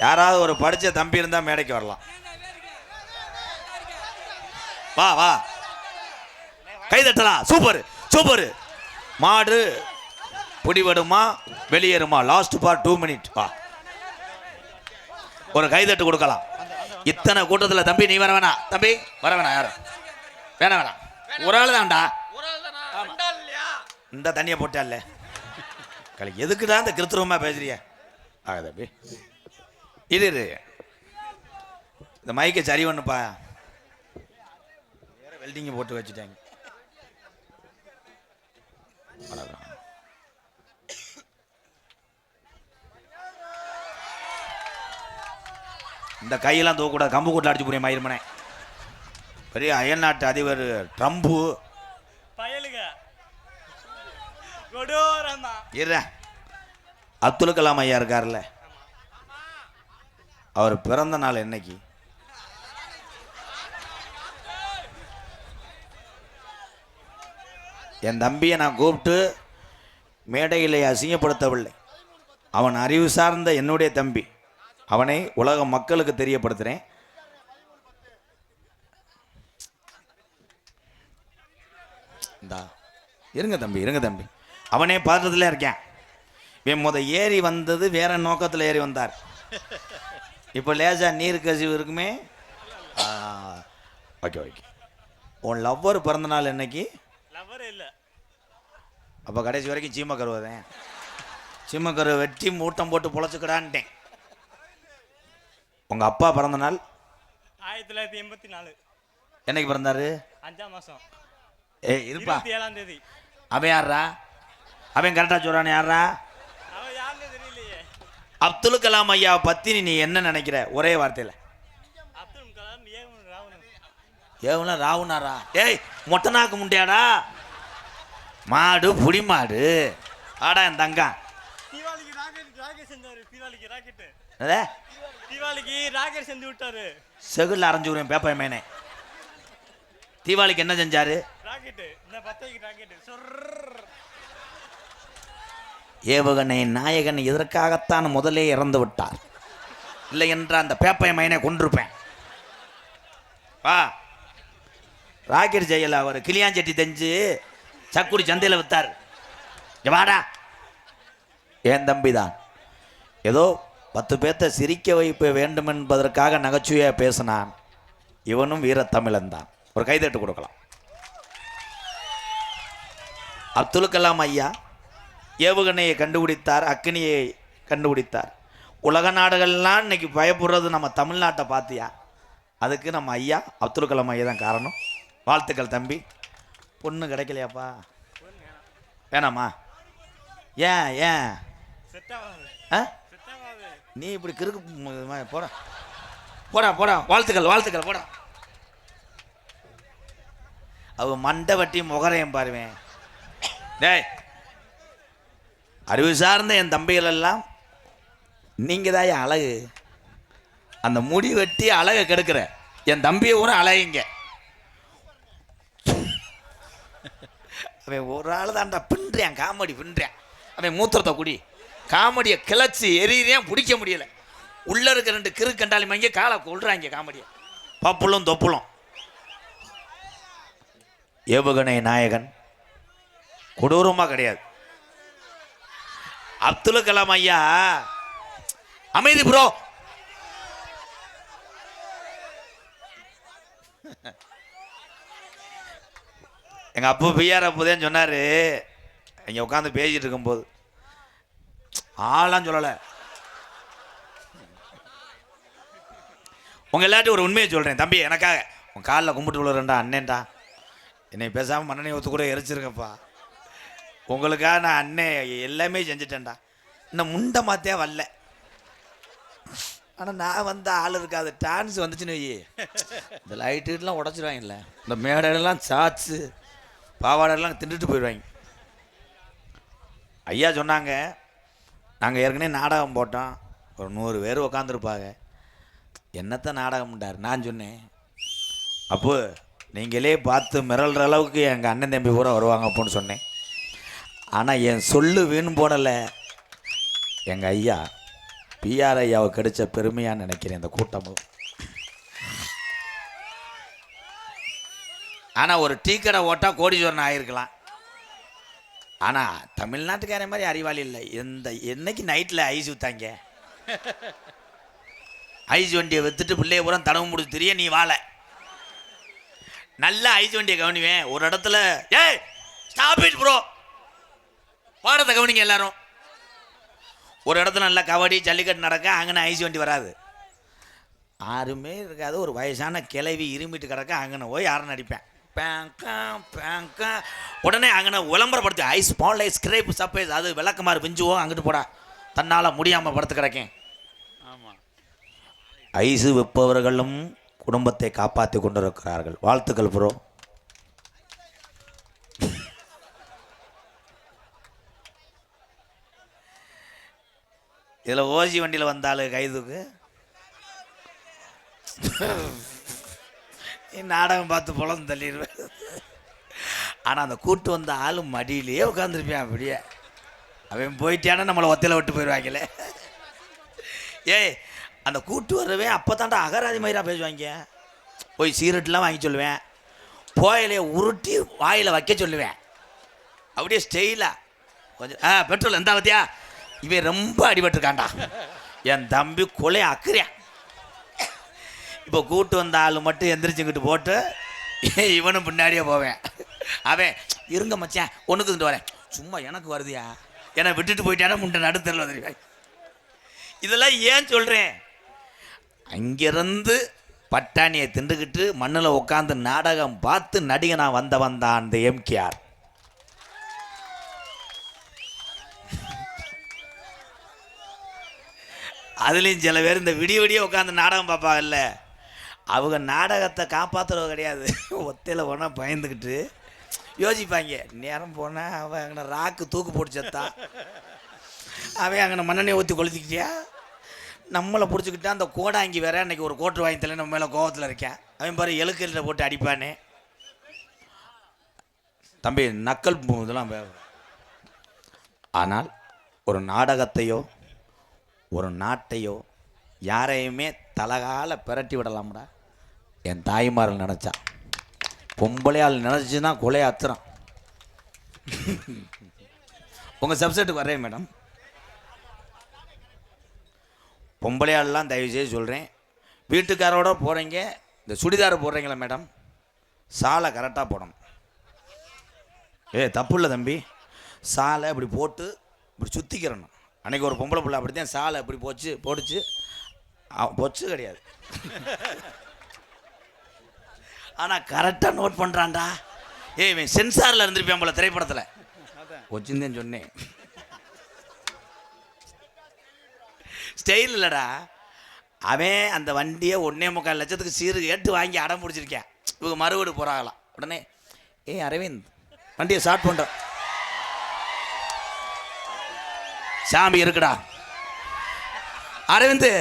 யாராவது ஒரு படிச்ச தம்பி இருந்தா மேடைக்கு வரலாம். வா வா கை தட்டலாம். சூப்பர். மாடு பிடிபடுமா வெளியேறுமா? Last for 2 minute. வா ஒரு கைதட்டு கொடுக்கலாம். இத்தனை கூட்டத்தில் தம்பி நீ வர வேணாம். தம்பி வர வேணாம். யாரும் வேணாம். ஒரு ஆள் தான்டா. இந்த தண்ணியை போட்டால எதுக்குதான் இந்த கிருத்துவமா பேசுறிய? தம்பி இது இந்த மைக்கை சரி ஒண்ணுப்பா. வெல்டிங் போட்டு வச்சுட்டாங்க. இந்த கையெல்லாம் தூக்கூடாது. கம்பு கூட்டில் அடிச்சு புரியும் மயிருமனே. பெரிய அயல்நாட்டு அதிபர் ட்ரம்ப்பு அப்துல் கலாம் ஐயா இருக்கார்ல, அவர் பிறந்த நாள் என்னைக்கு? என் தம்பியை நான் கூப்பிட்டு மேடையில் அசிங்கப்படுத்தவில்லை. அவன் அறிவு சார்ந்த என்னுடைய தம்பி. அவனை உலக மக்களுக்கு தெரியப்படுத்துகிறேன். இந்தா இருங்க தம்பி அவனே பாத்திரத்தில் இருக்கேன். இவன் ஏறி வந்தது வேற நோக்கத்தில் ஏறி வந்தார். இப்போ லேசா நீர் கசிவு இருக்குமே. ஓகே உன் லவ்வர் பிறந்த நாள் என்னைக்கு? லவ்வர் இல்லை. அப்போ கடைசி வரைக்கும் சீமக்கருவதேன். சீமக்கருவை வெட்டி மூட்டம் போட்டு பொழைச்சிக்கடான்ட்டேன். உங்கள் அப்பா பிறந்த நாள் 1984. என்னைக்கு பிறந்தாரு? 5ஆம் மாதம். இருப்பா. 27ஆம் தேதி. அவன் யாரா? அவன் கரெக்டாக சொல்கிறான். யாரா? அவன் யாருன்னு தெரியலையே. அப்துல் கலாம் ஐயா பற்றி நீ என்ன நினைக்கிற? ஒரே வார்த்தையில். அப்துல் கலாம் ஏவன் ராவணன். ஏவனா ராவுனாரா? ஏய் மொட்டனாக்கு முண்டியாடா, மாடு புடி மாடு. ஆடா என் தங்கா. தீபாவளிக்கு ராக்கெட் செஞ்சாரு. தீபாவளிக்கு ராக்கெட்டு. அதே தீபாவளிக்கு ராக்கெட் செஞ்சு விட்டாரு. செகுல் அரைஞ்சு விடுவேன் பேப்பர் மேனே. தீபாவளிக்கு என்ன செஞ்சாரு? ராக்கெட்டு. இந்த 10 ராக்கெட்டு. ஏவுகணை நாயகன் இதற்காகத்தான் முதலே இறந்து விட்டார். இல்லை என்றால் அந்த பேப்பை மைனை கொண்டிருப்பேன். வா, ராக்கெட் செய்யல, அவர் கிளியாஞ்சட்டி தெஞ்சு சக்குடி சந்தையில் வித்தார். வாடா, என் தம்பி தான் ஏதோ 10 பேர்த்த சிரிக்க வைப்ப வேண்டும் என்பதற்காக நகைச்சுவையாக பேசினான். இவனும் வீரத்தமிழன் தான். ஒரு கைதட்டு கொடுக்கலாம். அப்துல் கலாம் ஐயா ஏவுகணையை கண்டுபிடித்தார், அக்னியை கண்டுபிடித்தார். உலக நாடுகள்லாம் இன்னைக்கு பயப்படுறது நம்ம தமிழ்நாட்டை பார்த்தியா? அதுக்கு நம்ம ஐயா அப்துல் கலாம் ஐயா தான் காரணம். வாழ்த்துக்கள் தம்பி. பொண்ணு கிடைக்கலையாப்பா? வேணாமா? ஏன் ஏன் நீ இப்படி கிறுக்கு போடா போடா போடா. வாழ்த்துக்கள் போடா. அவ மண்டை வட்டி முகரையும் பாருவேன். டேய், அறிவு சார்ந்த என் தம்பிகள் எல்லாம் நீங்க தான் என் அழகு. அந்த முடி வெட்டி அழகை கெடுக்கிற என் தம்பியை கூட அழகுங்க. அவன் ஒரு ஆள் தான்டா பின்றான், காமெடி பின்றான். அவன் மூத்திரத்தை குடி காமெடியை கிளச்சி எரியிறேன், பிடிக்க முடியல. உள்ள இருக்க 2 கிறு கண்டாலி மங்க காலை கொள்றாங்க காமெடியை. பப்புளும் தொப்புளும். ஏவுகணை நாயகன் கொடூரமாக கிடையாது. அப்துல் கலாம் ஐயா அமைதி ப்ரோ. எங்கள் அப்பா பிஆர் அப்போதான் சொன்னார். இங்கே உட்காந்து பேசிட்டு இருக்கும்போது ஆளாம் சொல்லலை. உங்கள் எல்லாத்தையும் ஒரு உண்மையை சொல்கிறேன் தம்பி. எனக்காக உன் காலில் கும்பிட்டு விழுறேன்டா அண்ணேன்டா. என்னை பேசாமல் மண்ணெண்ணெய் ஊற்று கூட எரிச்சிருக்கப்பா. உங்களுக்காக நான் அண்ணே எல்லாமே செஞ்சுட்டேன்டா. இன்னும் முண்டை மாத்தே வரல. ஆனால் நான் வந்து ஆள் இருக்காது. டான்ஸ் வந்துச்சுன்னு வை, இந்த லைட்டுலாம் உடச்சிடுவாங்கல்ல, இந்த மேடையெல்லாம் சாச்சு பாவாடெல்லாம் தின்னுட்டு போயிடுவாங்க. ஐயா சொன்னாங்க, நாங்கள் ஏற்கனவே நாடகம் போட்டோம், ஒரு 100 பேர் உக்காந்துருப்பாங்க. என்னத்த நாடகம்ண்டார். நான் சொன்னேன், அப்போ நீங்களே பார்த்து மிரள்ற அளவுக்கு எங்கள் அண்ணன் தம்பி பூரா வருவாங்க அப்போன்னு சொன்னேன். ஆனால் என் சொல்லு வீண் போடலை. எங்கள் ஐயா பிஆர் ஐயாவை கிடைச்ச பெருமையாக நினைக்கிறேன் இந்த கூட்டமும். ஆனால் ஒரு டீ கடை ஓட்டா கோடீஸ்வரன் ஆகிருக்கலாம். ஆனால் தமிழ்நாட்டுக்கார மாதிரி அறிவாளி இல்லை. என்னைக்கு நைட்டில் ஐஸ் விற்றாங்க, ஐஸ் வண்டியை விற்றுட்டு பிள்ளைய பூரா தடவு முடிச்சு தெரிய நீ வாழை. நல்லா ஐஸ் வண்டியை கவனிவேன். ஒரு இடத்துல ஏய் ஸ்டாப் இட் ப்ரோ, பாடத்தை கவனிங்க எல்லாரும். ஒரு இடத்துல நல்லா கபடி ஜல்லிக்கட்டு நடக்க, அங்கே ஐஸ் வண்டி வராது, யாருமே இருக்காது. ஒரு வயசான கிளவி இருமிட்டு கிடக்க, அங்கே போய் யாரும் நடிப்பேன் பேங்கா பேங்கா. உடனே அங்கே விளம்பரப்படுத்தி ஐஸ் ஸ்மால் ஐஸ் கிரேப் சப்பைஸ், அது விளக்கமாறு பிஞ்சுவோம், அங்கிட்டு போடா தன்னால் முடியாமல் படுத்து கிடக்கேன். ஆமாம், ஐஸு விற்பவர்களும் குடும்பத்தை காப்பாற்றி கொண்டிருக்கிறார்கள். வாழ்த்துக்கள் ப்ரோ. இதில் ஓசி வண்டியில் வந்தாலும் கைதுக்கு நாடகம் பார்த்து புலந்து தள்ளிடுவேன். ஆனால் அந்த கூட்டு வந்த ஆளும் மடியிலேயே உட்காந்துருப்பேன். அப்படியே அவன் போயிட்டானா நம்மளை ஒத்தையில் விட்டு போயிடுவாங்களே. ஏய், அந்த கூட்டு வரவே அப்போ தாண்டா அகராதி மாதிரியாக பேசுவாங்க. போய் சீரட்லாம் வாங்கி சொல்லுவேன். போயிலையே உருட்டி வாயில் வைக்க சொல்லுவேன். அப்படியே ஸ்டெயிலா கொஞ்சம் பெட்ரோல் எந்த பத்தியா இவன் ரொம்ப அடிபட்டுருக்காண்டா. என் தம்பி கொலை அக்குறியான். இப்போ கூட்டு வந்த ஆள் மட்டும் எந்திரிச்சுக்கிட்டு போட்டு இவனும் பின்னாடியே போவேன். அவன் இருங்க மச்சான் ஒன்றுக்கு வந்துட்டு வரேன். சும்மா எனக்கு வருதியா என்னை விட்டுட்டு போயிட்டானா முண்டை நடுத்தரில் வந்துருவேன். இதெல்லாம் ஏன் சொல்கிறேன், அங்கிருந்து பட்டாணியை திண்டுக்கிட்டு மண்ணில் உட்காந்து நாடகம் பார்த்து நடிகனா வந்தவன் தான் அந்த எம்கேஆர். அதுலேயும் சில பேர் இந்த விடிய விடிய உட்காந்து நாடகம் பார்ப்பாங்கல்ல, அவங்க நாடகத்தை காப்பாற்றுறது கிடையாது. ஒத்தையில் போனால் பயந்துக்கிட்டு யோசிப்பாங்க. நேரம் போனால் அவன் அங்கே ராக்கு தூக்கு போட்டு செத்தா, அவன் அங்கே மண்ணெண்ணெய் ஊற்றி கொளுத்திக்கிட்டியா, நம்மளை பிடிச்சிக்கிட்டா அந்த கோடாங்கி வேற அன்றைக்கி ஒரு கோட்டு வாங்கி தலை நம்ம மேலே கோவத்தில் இருக்கேன். அவன் பாரு எலுக்கல்ல போட்டு அடிப்பானே. தம்பி நக்கல் இதெல்லாம். ஆனால் ஒரு நாடகத்தையோ ஒரு நாட்டையோ யாரையுமே தலகால பிரட்டி விடலாம்டா. என் தாய்மார்கள் நினச்சா, பொம்பளையால் நினச்சின்னா கொலையை அத்துறான். உங்கள் சப்ஜெக்ட்டுக்கு வரேன் மேடம். பொம்பளையாள்லாம் தயவுசெய்து சொல்கிறேன், வீட்டுக்காரோட போகிறீங்க, இந்த சுடிதார் போடுறீங்களா மேடம், சாலை கரெக்டாக போடணும். தப்பு இல்லை தம்பி, சாலை இப்படி போட்டு இப்படி சுற்றிக்கிறணும். அன்றைக்கி ஒரு பொம்பளை பிள்ளை அப்படி தான் சாலை இப்படி போட்டுச்சு பொச்சு கிடையாது. ஆனால் கரெக்டாக நோட் பண்ணுறான்டா. இவன் சென்சாரில் இருந்திருப்பேன் போல திரைப்படத்தில். கொச்சுன்னு சொன்னேன், ஸ்டைல் இல்லைடா. அவன் அந்த வண்டியை 1.25 லட்சத்துக்கு சீரு கேட்டு வாங்கி அடம் பிடிச்சிருக்கேன். இவங்க மறுவீடு போகிறாங்களாம். உடனே அரவிந்த் வண்டியை ஸ்டார்ட் பண்ணுற, சாமி இருக்குடா அரவிந்த்.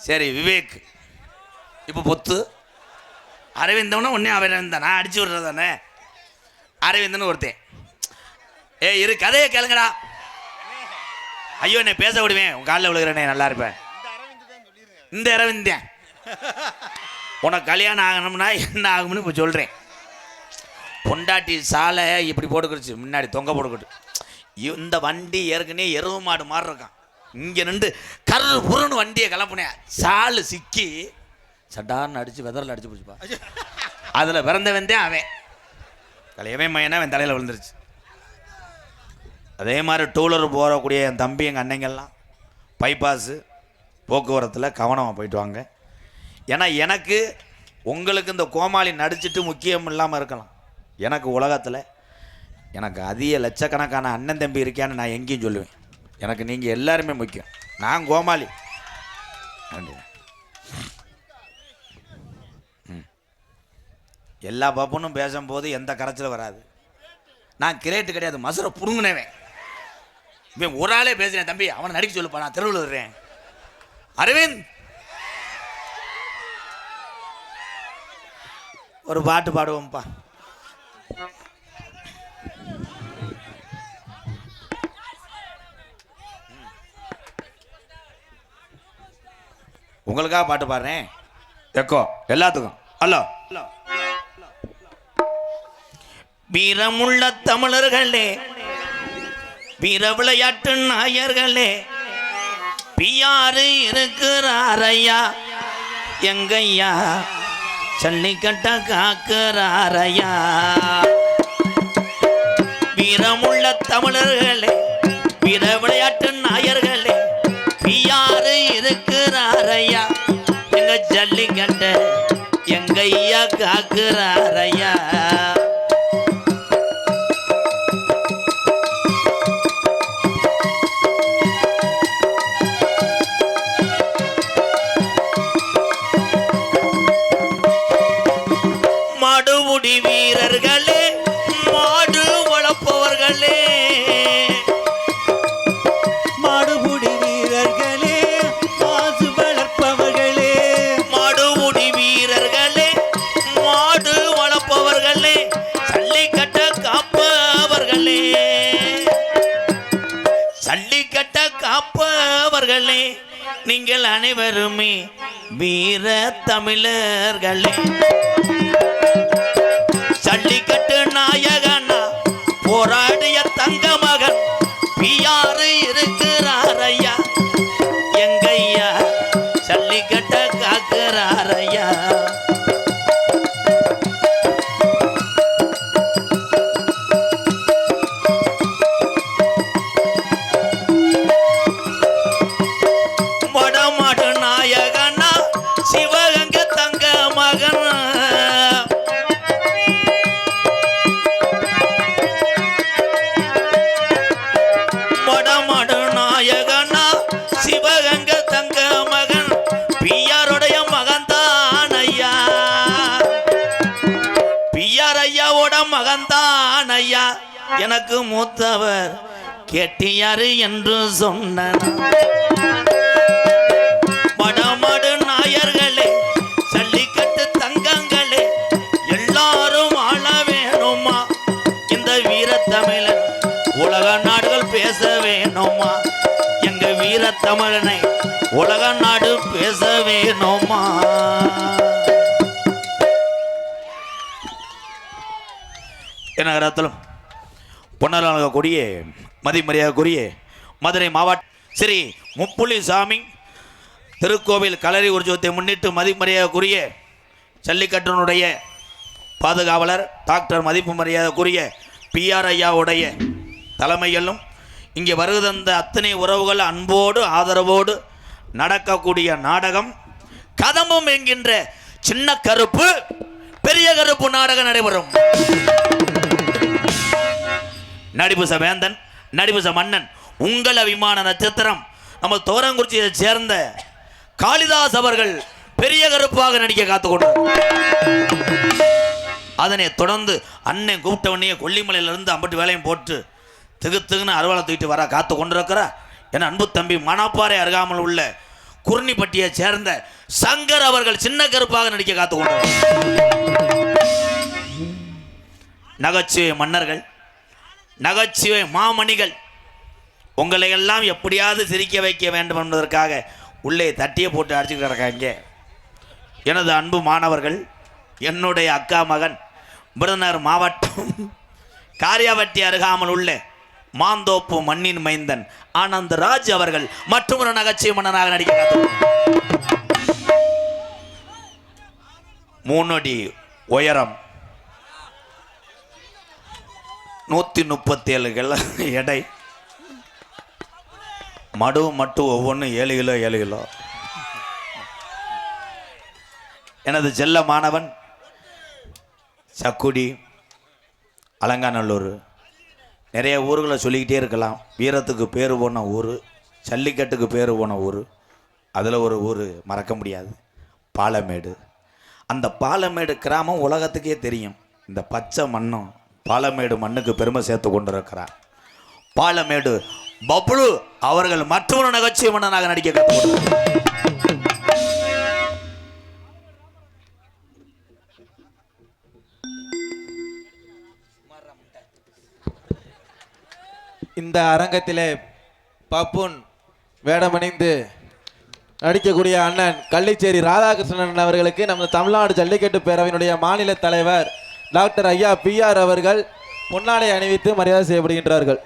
சரி விவேக் இப்போ பொத்து அரவிந்தவனா ஒன்னே அரவிந்தா, நான் அடிச்சு விடுறது தானே அரவிந்தன்னு ஒருத்தன். இரு கதையை கேளுங்கடா. ஐயோ என்னை பேச விடுவேன், உன் காலில் விழுகிறேனே, நல்லா இருப்பேன். இந்த அரவிந்தன் உனக்கு கல்யாணம் ஆகணும்னா என்ன ஆகும்னு இப்போ சொல்கிறேன். பொண்டாட்டி சாலை இப்படி போட்டுக்கிடுச்சு, முன்னாடி தொங்க போட்டுக்கிட்டு. இந்த வண்டி ஏற்கனவே எருவு மாடு மாதிரி இருக்கான். இங்கே நின்று கரு புருன்னு வண்டியை கிளப்புனேன், சாலு சிக்கி சட்டார்னு அடித்து வெதரில் அடிச்சு பிடிச்சிப்பா. அதில் பிறந்தவன் தான் அவன். தலையவன் மையனா அவன் தலையில் விழுந்துருச்சு. அதே மாதிரி டூலர் போகக்கூடிய என் தம்பி எங்கள் அன்னைங்கள்லாம் பைபாஸு போக்குவரத்தில் கவனமாக போயிட்டு வாங்க. ஏன்னா எனக்கு உங்களுக்கு இந்த கோமாளி நடிச்சிட்டு முக்கியம் இல்லாமல் இருக்கலாம். எனக்கு உலகத்தில் எனக்கு அதிக லட்சக்கணக்கான அண்ணன் தம்பி இருக்கான்னு நான் எங்கேயும் சொல்லுவேன். எனக்கு நீங்கள் எல்லாருமே முக்கியம். நான் கோமாளி. எல்லா பாப்பனும் பேசும்போது எந்த கரைச்சலும் வராது. நான் கிரேட்டு கிடையாது, மசுரை புடுங்கினவேன். இவன் ஒரு ஆளே பேசுகிறேன், தம்பி அவனை நடிக்க சொல்லுப்பா, நான் தெருவில் விடுறேன். அரவிந்த் ஒரு பாட்டு பாடுவோம்ப்பா. உங்களுக்காக பாட்டு பாடுறேன். எக்கோ எல்லாத்துக்கும். ஹலோ. வீரமுள்ள தமிழர்களே, வீர விளையாட்டு நாயர்களே, பியாரு இருக்கிறாரையா, எங்கையா ஜல்லிக்கட்ட காக்கிறாரையா. வீரமுள்ள தமிழர்களே, வீர விளையாட்டு நாயர்களே, பியாரு இருக்கிறாரையா, எங்க ஜல்லிக்கட்ட எங்கையா காக்கிறாரையா. மாடுமுடி வீரர்களே, மாடு வளர்ப்பவர்களே, மாடுபுடி வீரர்களே, மாசு வளர்ப்பவர்களே, மாடுமுடி வீரர்களே, மாடு வளர்ப்பவர்களே, ஜல்லிக்கட்ட காப்பவர்களே, ஜல்லிக்கட்ட காப்பவர்களே, நீங்கள் அனைவருமே வீர தமிழர்களே ஜல்லிக்கட்டு நாயகனா போராடிய தங்க மகன் பியாரு இருக்கிறார் ஐயா எங்கையா ஜல்லிக்கட்ட காக்கிறார் ஐயா வடமாடு நாயகனா சிவகங்கை தங்க மகன் வடமாடு நாயகனா சிவகங்கை தங்க மகன் பியாருடைய மகன்தான் ஐயா பியார் ஐயாவோட மகன்தான் ஐயா எனக்கு மூத்தவர் கேட்டியாரு என்று சொன்ன வடமாடு நாயர்களே ஜல்லிக்கட்டு தங்கங்களே எல்லாரும் ஆள வேணுமா இந்த வீரத்தமிழன் உலக நாடுகள் பேச வேணுமா எங்க வீரத்தமிழனை உலக நாடு பேச வேணுமா என நகரத்திலும் பொன்னரங்கக்கூடிய மதிமரியாதைக்குரிய மதுரை மாவட்ட ஸ்ரீ முப்புலிசாமி திருக்கோவில் கலரி உற்சவத்தை முன்னிட்டு மதிமரியாதைக்குரிய ஜல்லிக்கட்டினுடைய பாதுகாவலர் டாக்டர் மதிப்பு மரியாதைக்குரிய பிஆர் ஐயாவுடைய தலைமையிலும் இங்கே வருகை அத்தனை உறவுகள் அன்போடு ஆதரவோடு நடக்கக்கூடிய நாடகம் கதம்பம் என்கின்ற சின்ன கருப்பு பெரிய கருப்பு நாடகம் நடைபெறும். நடிபுச வேந்தன் நடிபுச மன்னன் உங்கள் அபிமான நட்சத்திரம் நம்ம தோரங்குறிச்சியை சேர்ந்த காளிதாஸ் அவர்கள் பெரிய கருப்பாக நடிக்க காத்துக்கொண்டு அதனை தொடர்ந்து அண்ணன் கூப்பிட்டவனையே கொல்லிமலையிலிருந்து அம்பட்டு வேலையும் போட்டு திகுத்துக்குன்னு அறுவாலை தூக்கிட்டு வர காத்து கொண்டிருக்கிறார் என் அன்பு தம்பி மணப்பாறை அருகாமல் உள்ள குர்னிப்பட்டியை சேர்ந்த சங்கர் அவர்கள் சின்ன கருப்பாக நடிக்க காத்துக்கொண்டு நகைச்சுவை மன்னர்கள் நகைச்சுவை மாமணிகள் உங்களை எல்லாம் எப்படியாவது சிரிக்க வைக்க வேண்டும் என்பதற்காக உள்ளே தட்டியை போட்டு அடிச்சுட்டு கிடக்காங்க. எனது அன்பு மாணவர்கள் என்னுடைய அக்கா மகன் விருதுநகர் மாவட்டம் காரியாவட்டி அருகாமல் உள்ள மாந்தோப்பு மண்ணின் மைந்தன் ஆனந்த் ராஜ் அவர்கள் மற்றொரு நகைச்சுவை மன்னனாக நடிக்க 3 அடி உயரம் 137 கிலோ எடை மடு மட்டும் ஒவ்வொன்றும் 7 கிலோ 7 கிலோ. எனது செல்ல மாணவன் சக்குடி அலங்காநல்லூர் நிறைய ஊர்களை சொல்லிக்கிட்டே இருக்கலாம். வீரத்துக்கு பேர் போன ஊர், ஜல்லிக்கட்டுக்கு பேர் போன ஊர், அதில் ஒரு ஊர் மறக்க முடியாது, பாலமேடு. அந்த பாலமேடு கிராமம் உலகத்துக்கே தெரியும். இந்த பச்சை மண்ணும் பாலமேடு மண்ணுக்கு பெருமை சேர்த்து கொண்டிருக்கிறார். பாலமேடு பப்ளு அவர்கள் மற்றொரு நகைச்சுவை மன்னனாக நடிக்க கற்றுக்கொண்டார். இந்த அரங்கத்திலே பப்புன் வேடமணிந்து நடிக்கக்கூடிய அண்ணன் கள்ளிச்சேரி ராதாகிருஷ்ணன் அவர்களுக்கு நமது தமிழ்நாடு ஜல்லிக்கட்டு பேரவையினுடைய மாநில தலைவர் டாக்டர் ஐயா பிஆர் அவர்கள் பொன்னாடை அணிவித்து மரியாதை செய்யப்படுகின்றார்கள்.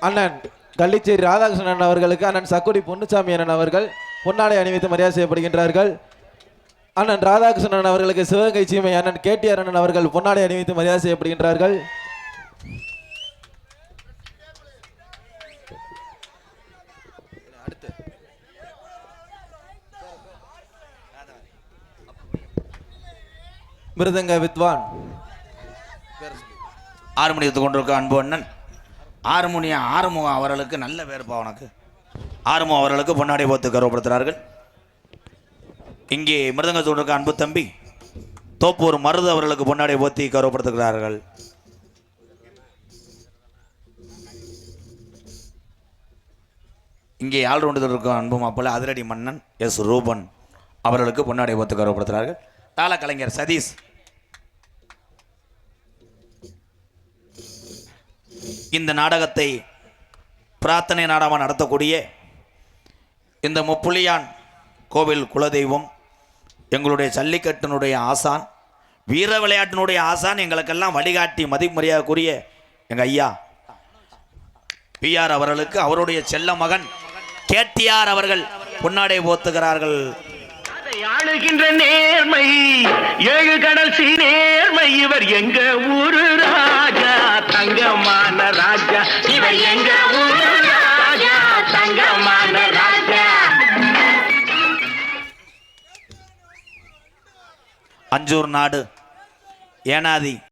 அண்ணன் கள்ளிச்சேரி ராதாகிருஷ்ணன் அவர்களுக்கு அண்ணன் சக்குடி பொன்னுசாமி அண்ணன் அவர்கள் பொன்னாடை அணிவித்து மரியாதை செய்யப்படுகின்றார்கள். அண்ணன் ராதாகிருஷ்ணன் அவர்களுக்கு சிவகங்கை சீமை அண்ணன் கேடிஆர் அண்ணன் அவர்கள் பொன்னாடை அணிவித்து மரியாதை செய்யப்படுகின்றார்கள். மிருதங்க வித்வான் ஆறுமணியத்துக் கொண்டிருக்க அன்பு அண்ணன் ஆறுமுகம் அவர்களுக்கு நல்ல பேருப்பா உனக்கு. ஆறுமுகம் அவர்களுக்கு பொன்னாடை போத்து கௌரவப்படுத்துகிறார்கள். இங்கே மிருதங்கத்தோடு இருக்க அன்பு தம்பி தோப்பூர் மருது அவர்களுக்கு பொன்னாடை போத்தி கௌரவப்படுத்துகிறார்கள். இங்கே ஆல்ரவுண்டர் இருக்கும் அன்பு மாப்பிள்ளை அதிரடி மன்னன் எஸ் ரூபன் அவர்களுக்கு பொன்னாடை போத்து கௌரவப்படுத்துகிறார்கள். தாள கலைஞர் சதீஷ், இந்த நாடகத்தை பிரார்த்தனை நாடகமாக நடத்தக்கூடிய இந்த முப்புலியான் கோவில் குலதெய்வம், எங்களுடைய ஜல்லிக்கட்டினுடைய ஆசான், வீர விளையாட்டினுடைய ஆசான், எங்களுக்கெல்லாம் வழிகாட்டி மதிமரியாதைக்குரிய எங்கள் ஐயா பிஆர் அவர்களுக்கு அவருடைய செல்ல மகன் கேடிஆர் அவர்கள் பொன்னாடை போத்துகிறார்கள். ஆளுகின்ற நேர்மை, ஏழு கடல் நேர்மை, இவர் எங்க ஊரு ராஜா, தங்கமான ராஜா, இவர் எங்க ஊரு ராஜா, தங்கமான ராஜா. அஞ்சூர் நாடு ஏனாதி